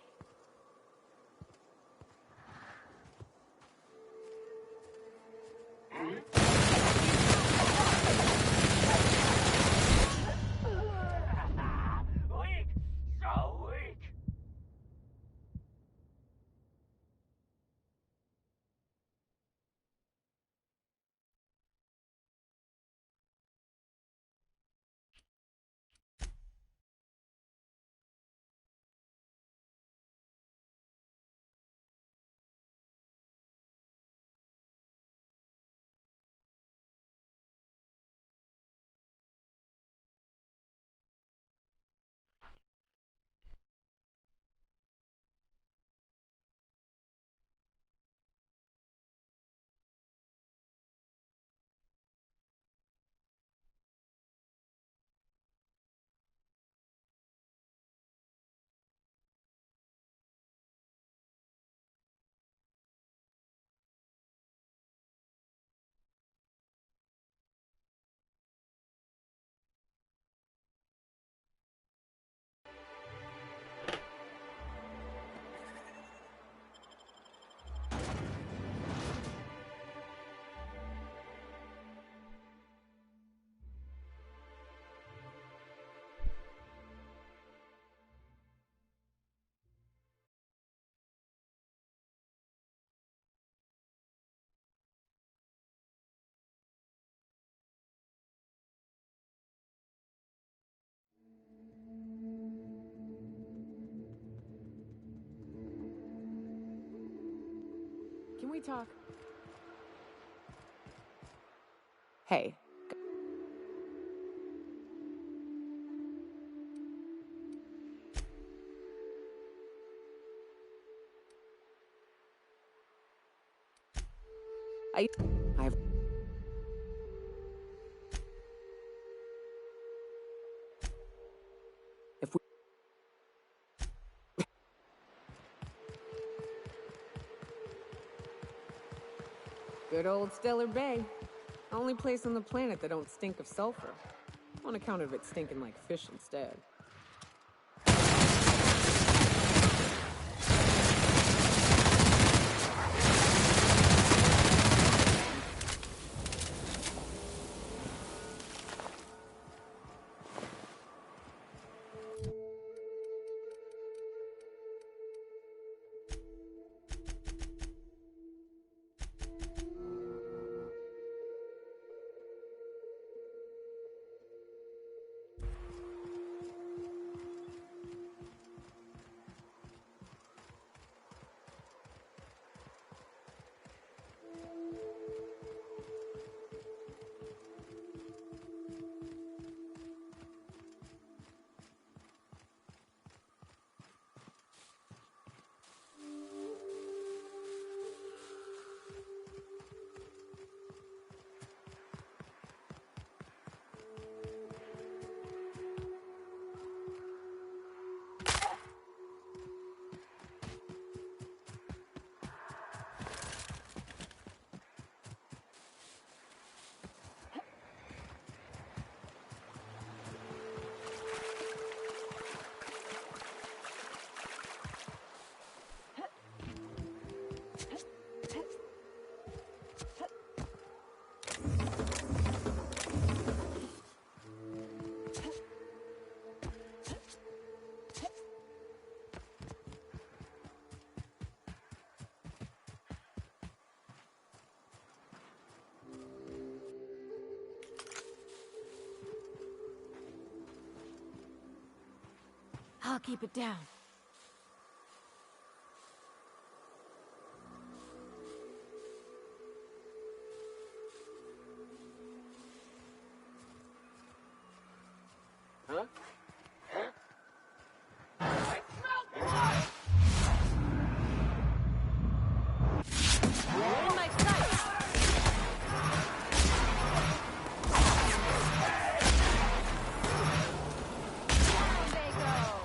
Speaker 3: Weak! So weak!
Speaker 10: Can we talk? Hey. I've... If we... Good old Stellar Bay. Only place on the planet that don't stink of sulfur. On account of it stinking like fish instead.
Speaker 6: I'll keep it down.
Speaker 2: Huh?
Speaker 6: You're in my sight. Down they go.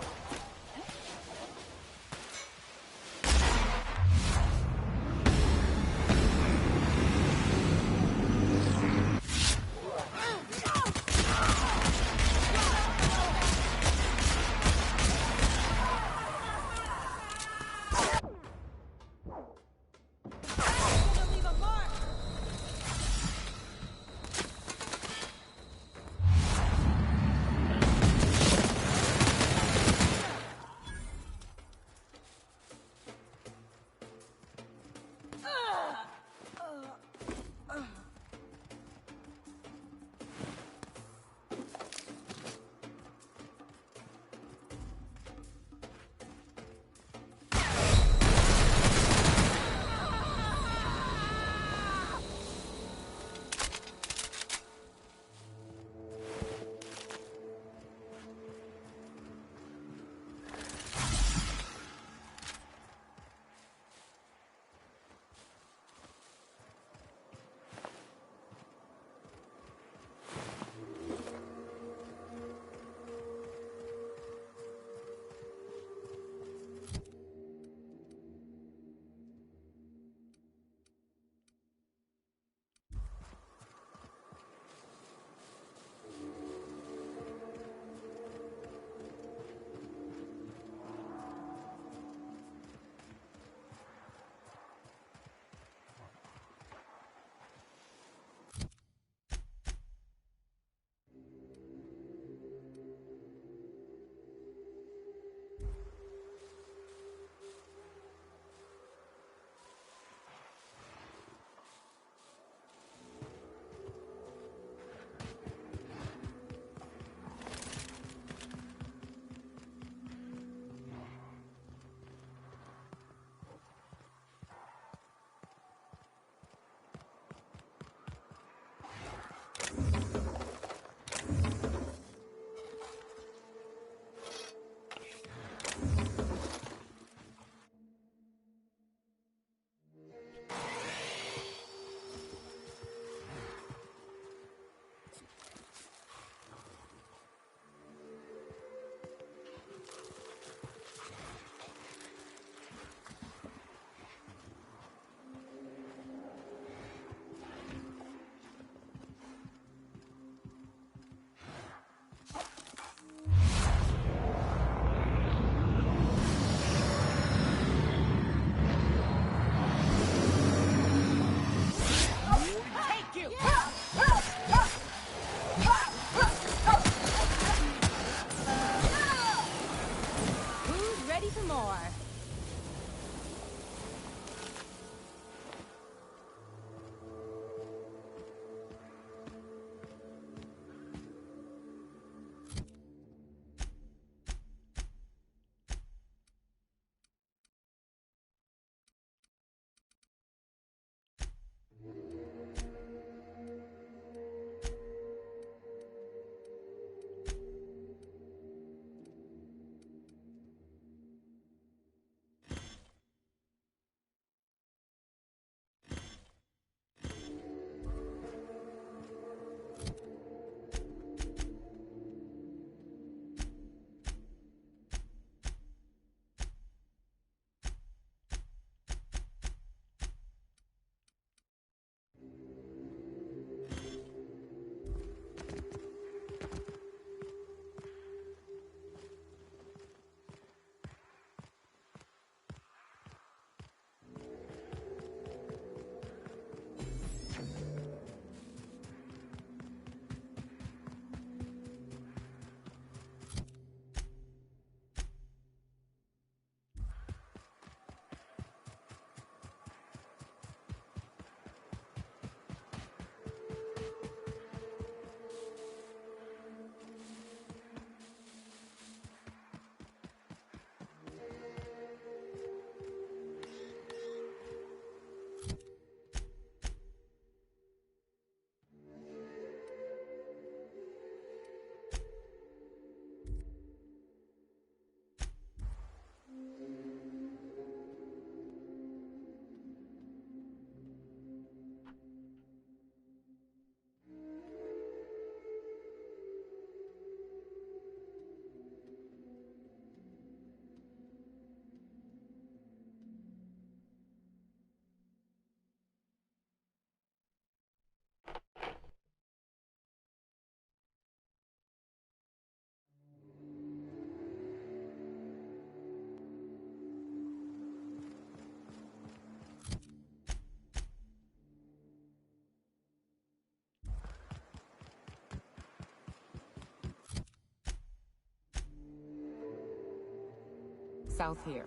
Speaker 10: South here.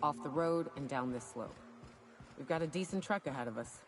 Speaker 10: Off the road and down this slope. We've got a decent trek ahead of us.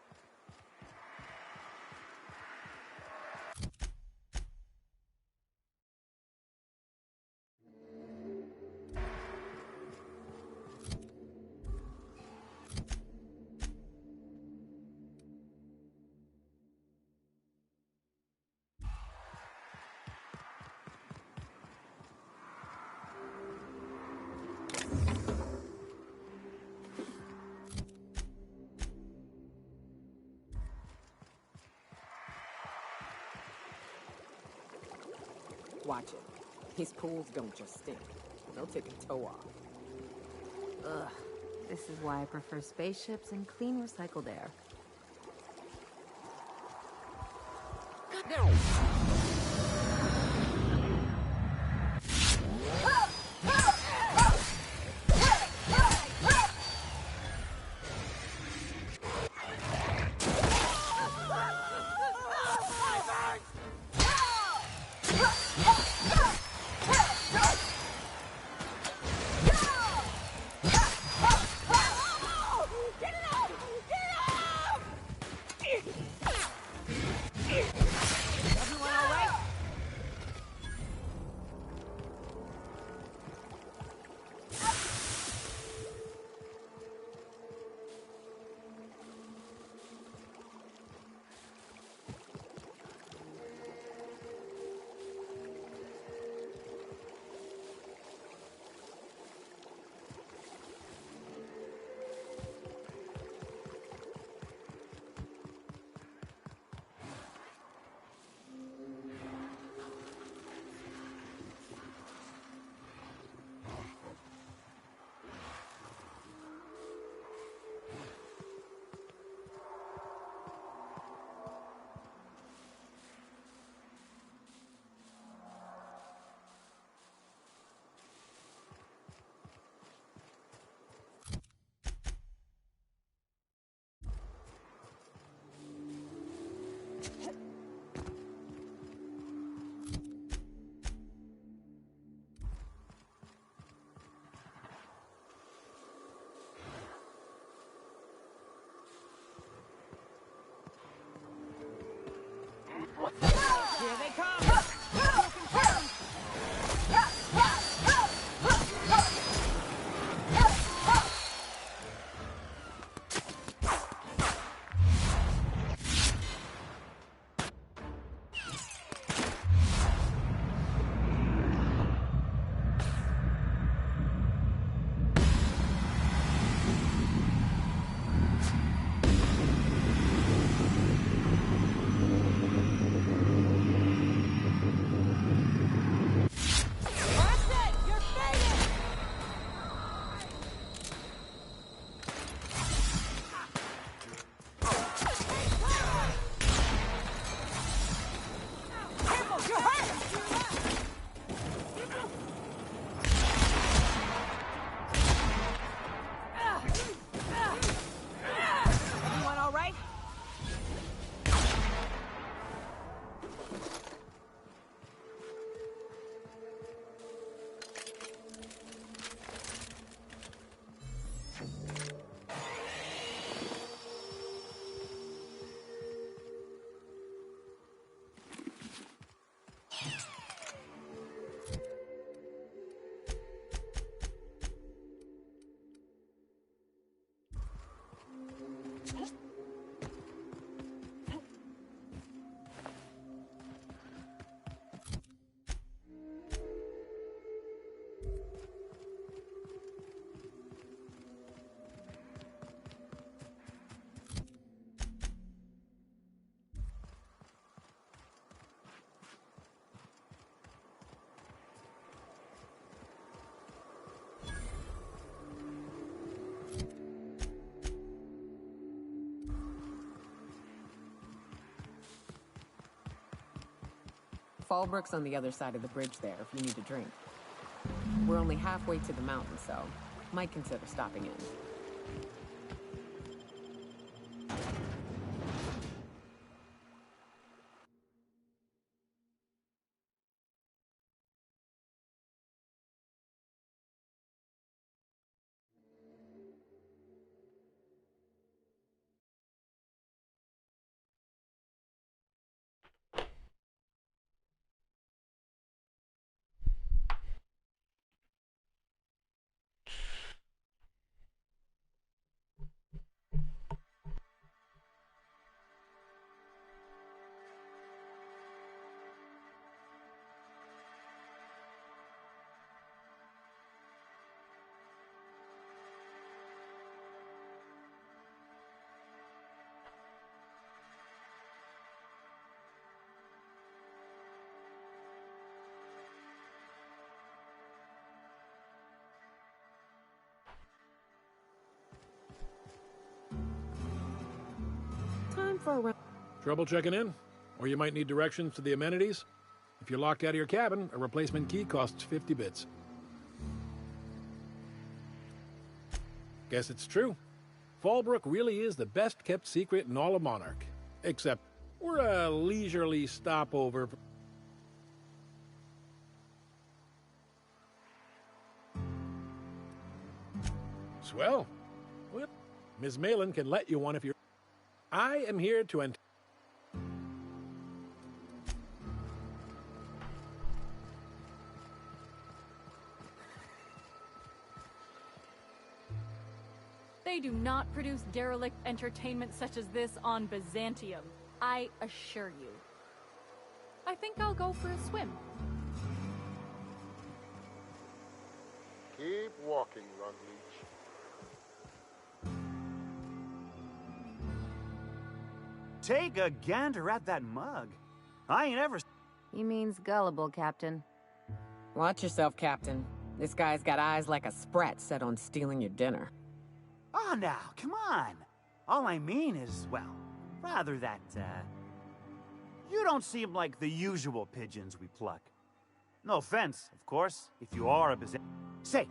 Speaker 10: Watch it. These pools don't just stink. They'll take a toe off.
Speaker 18: Ugh. This is why I prefer spaceships and clean recycled air.
Speaker 10: Here they come! Fallbrook's on the other side of the bridge there if you need a drink. We're only halfway to the mountain, so might consider stopping in. for a run.
Speaker 19: Trouble checking in? Or you might need directions to the amenities? If you're locked out of your cabin, a replacement key costs 50 bits. Guess it's true. Fallbrook really is the best-kept secret in all of Monarch. Except, we're a leisurely stopover. Swell. Well, Ms. Malin can let you one if you're... I am here to...
Speaker 20: They do not produce derelict entertainment such as this on Byzantium, I assure you. I think I'll go for a swim.
Speaker 21: Keep walking, Rugleach.
Speaker 14: Take a gander at that mug. I ain't ever...
Speaker 18: He means gullible, Captain.
Speaker 10: Watch yourself, Captain. This guy's got eyes like a sprat set on stealing your dinner.
Speaker 14: Oh, now, come on. All I mean is, well, rather that, you don't seem like the usual pigeons we pluck. No offense, of course, if you are a Byzantium. Say,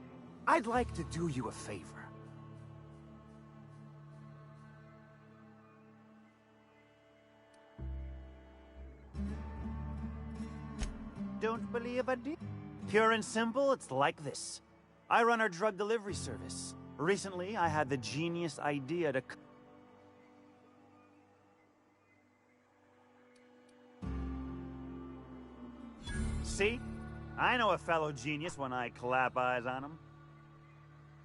Speaker 14: I'd like to do you a favor. Don't believe I did? Pure and simple, it's like this. I run our drug delivery service. Recently, I had the genius idea to... See? I know a fellow genius when I clap eyes on him.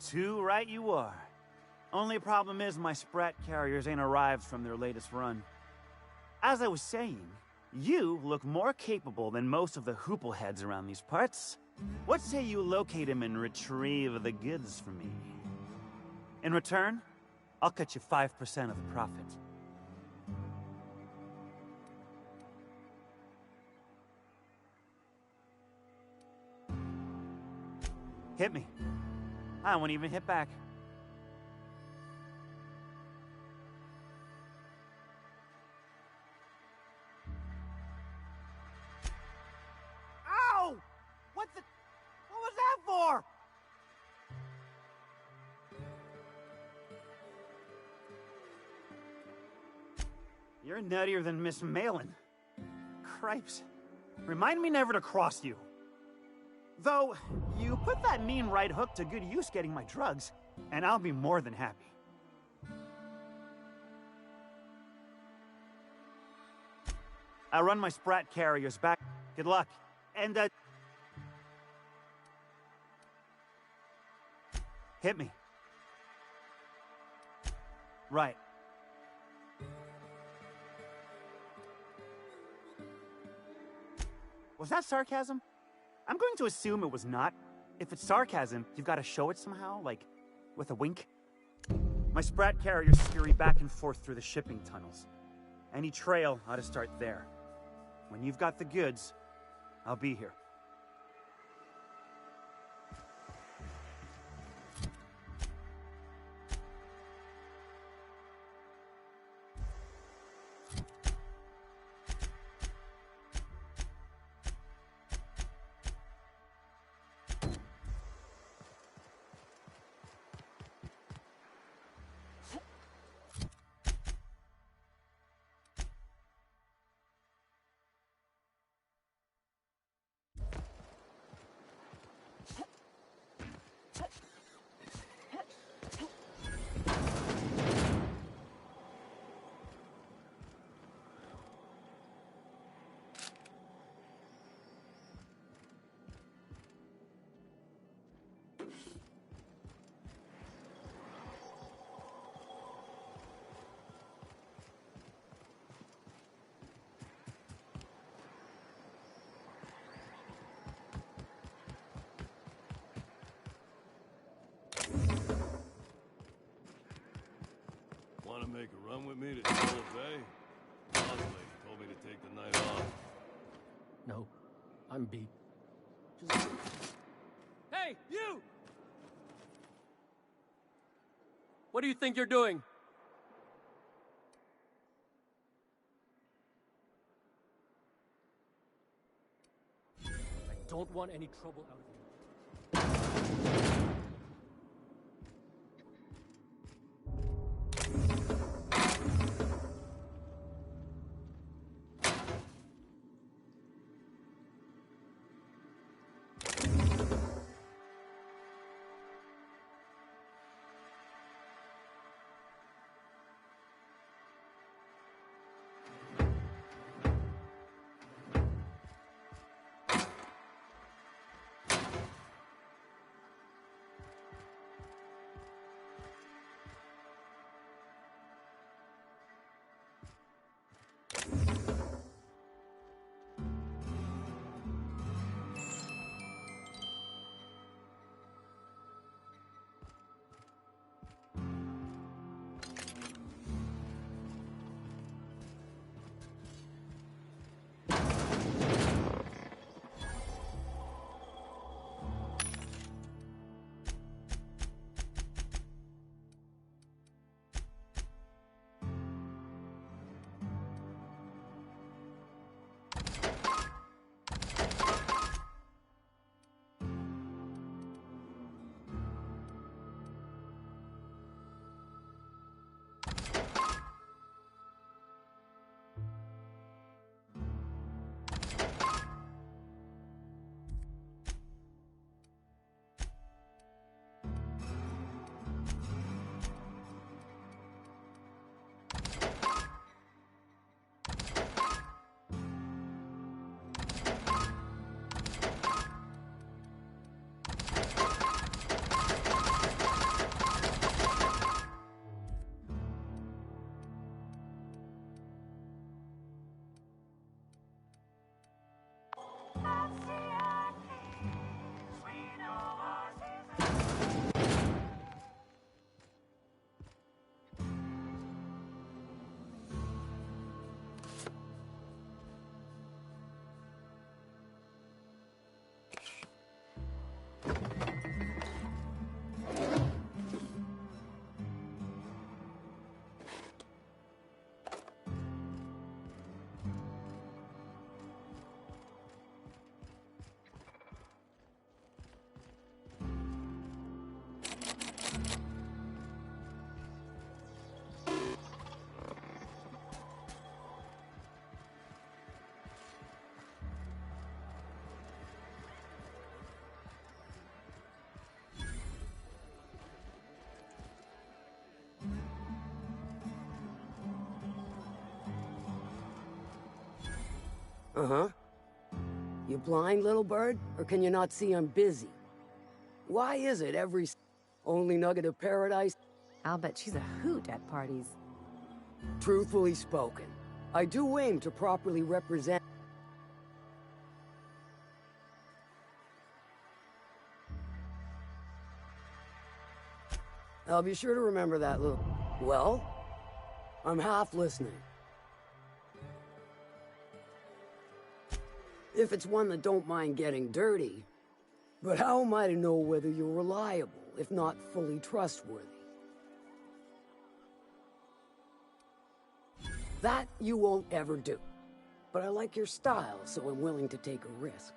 Speaker 14: Too right you are. Only problem is my sprat carriers ain't arrived from their latest run. As I was saying, you look more capable than most of the hoople heads around these parts. What say you locate him and retrieve the goods for me? In return, I'll cut you 5% of the profit. Hit me. I won't even hit back. Ow! What was that for? You're nuttier than Miss Malin. Cripes. Remind me never to cross you. Though, you put that mean right hook to good use getting my drugs, and I'll be more than happy. I'll run my sprat carriers back. Good luck. And, hit me. Right. Was that sarcasm? I'm going to assume it was not. If it's sarcasm, you've got to show it somehow, like, with a wink. My sprat carriers scurry back and forth through the shipping tunnels. Any trail ought to start there. When you've got the goods, I'll be here.
Speaker 17: Want to make a run with me to Stellar Bay? Boss lady told me to take the night off.
Speaker 11: No, I'm beat.
Speaker 9: Hey, you! What do you think you're doing?
Speaker 11: don't want any trouble out of you.
Speaker 21: Uh-huh. You blind, little bird? Or can you not see I'm busy? Why is it only nugget of paradise?
Speaker 18: I'll bet she's a hoot at parties.
Speaker 21: Truthfully spoken, I do aim to properly represent... I'll be sure to remember that, little... Well, I'm half listening. If it's one that don't mind getting dirty. But how am I to know whether you're reliable, if not fully trustworthy? That you won't ever do. But I like your style, so I'm willing to take a risk.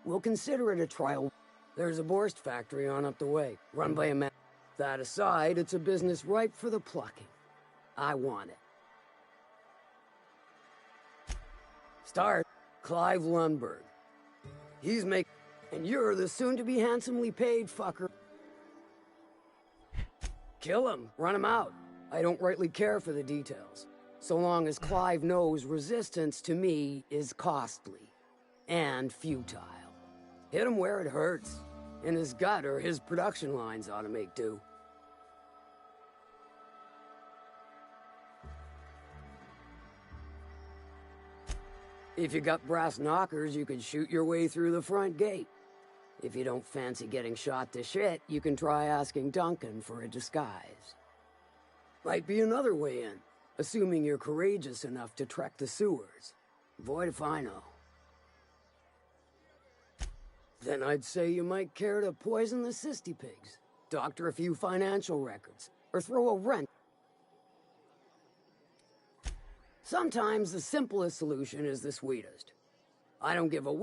Speaker 21: We'll consider it a trial. There's a Borst factory on up the way, run by a man. That aside, it's a business ripe for the plucking. I want it. Start. Clive Lundberg. He's making... And you're the soon-to-be handsomely paid fucker. Kill him. Run him out. I don't rightly care for the details. So long as Clive knows resistance to me is costly. And futile. Hit him where it hurts. In his gut or his production lines ought to make do. If you got brass knockers, you can shoot your way through the front gate. If you don't fancy getting shot to shit, you can try asking Duncan for a disguise. Might be another way in, assuming you're courageous enough to trek the sewers. Void if I know. Then I'd say you might care to poison the cysty pigs, doctor a few financial records, or throw a wrench. Sometimes the simplest solution is the sweetest. I don't give a...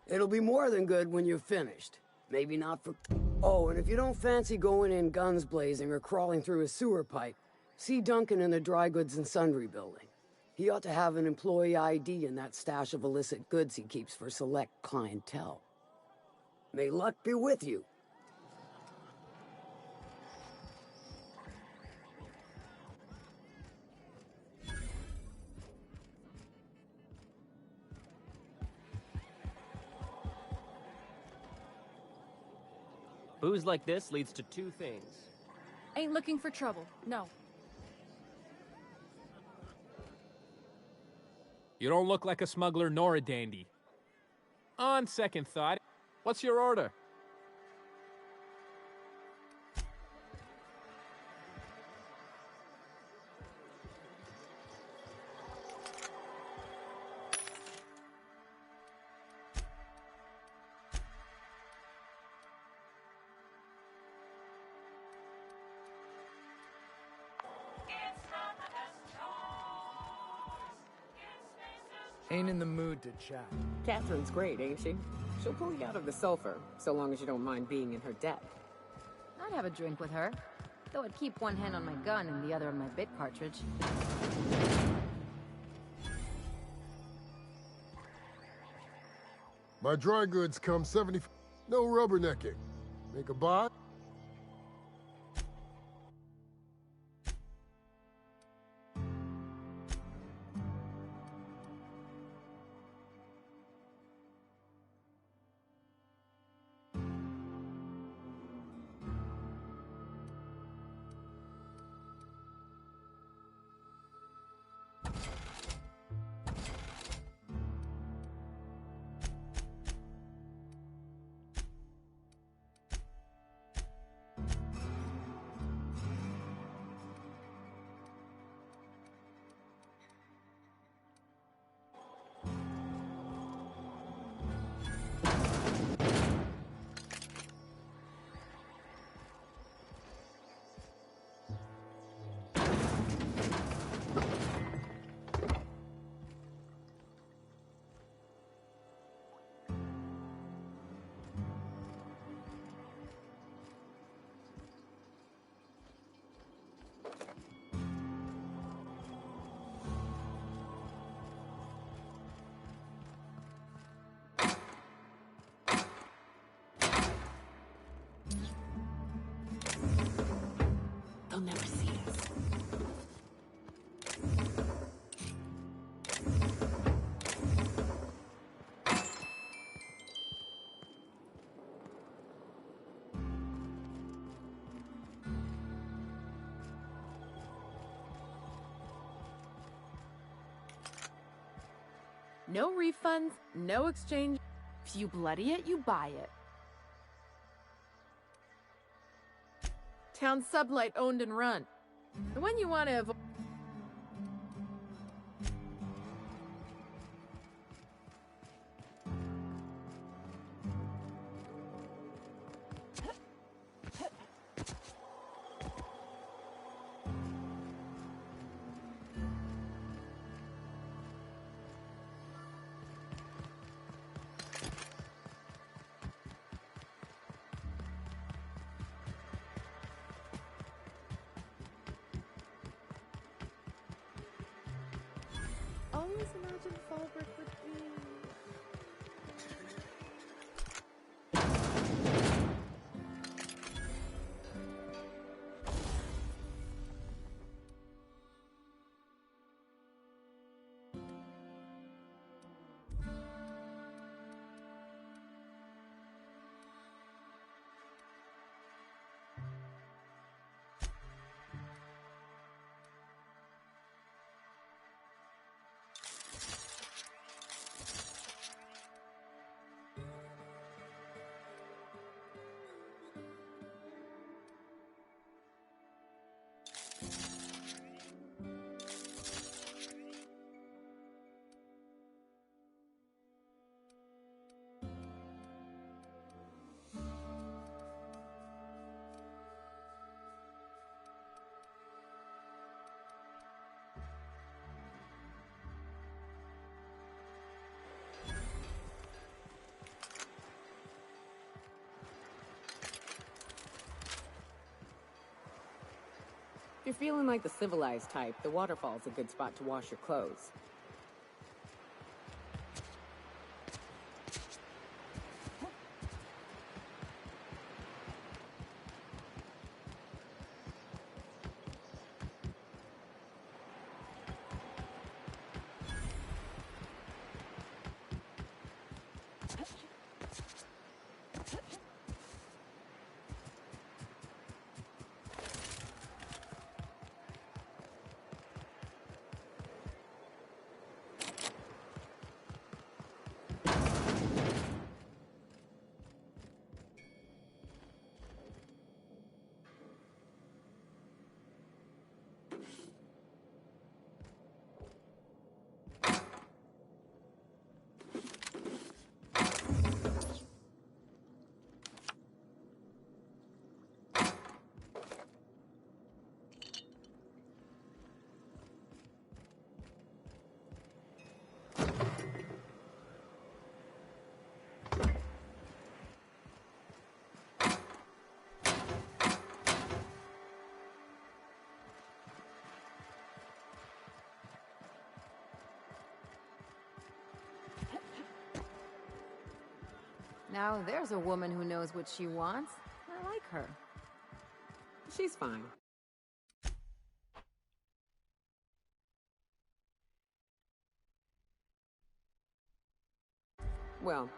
Speaker 21: It'll be more than good when you're finished. Maybe not for... Oh, and if you don't fancy going in guns blazing or crawling through a sewer pipe, see Duncan in the Dry Goods and Sundry building. He ought to have an employee ID in that stash of illicit goods he keeps for select clientele. May luck be with you.
Speaker 5: Booze like this leads to two things.
Speaker 20: Ain't looking for trouble, no.
Speaker 22: You don't look like a smuggler nor a dandy. On second thought, what's your order?
Speaker 23: Ain't in the mood to chat.
Speaker 10: Catherine's great, ain't she? She'll pull you out of the sulfur, so long as you don't mind being in her debt.
Speaker 18: I'd have a drink with her, though I'd keep one hand on my gun and the other on my bit cartridge.
Speaker 24: My dry goods come 70... No rubbernecking. Make a buy?
Speaker 10: They'll never see us.
Speaker 6: No refunds, no exchange. If you bloody it, you buy it. Town sublight owned and run. The one you want to avoid. Always imagine Fallbrook would be...
Speaker 10: If you're feeling like the civilized type, the waterfall's a good spot to wash your clothes.
Speaker 18: Now there's a woman who knows what she wants. I like her.
Speaker 10: She's fine. Well,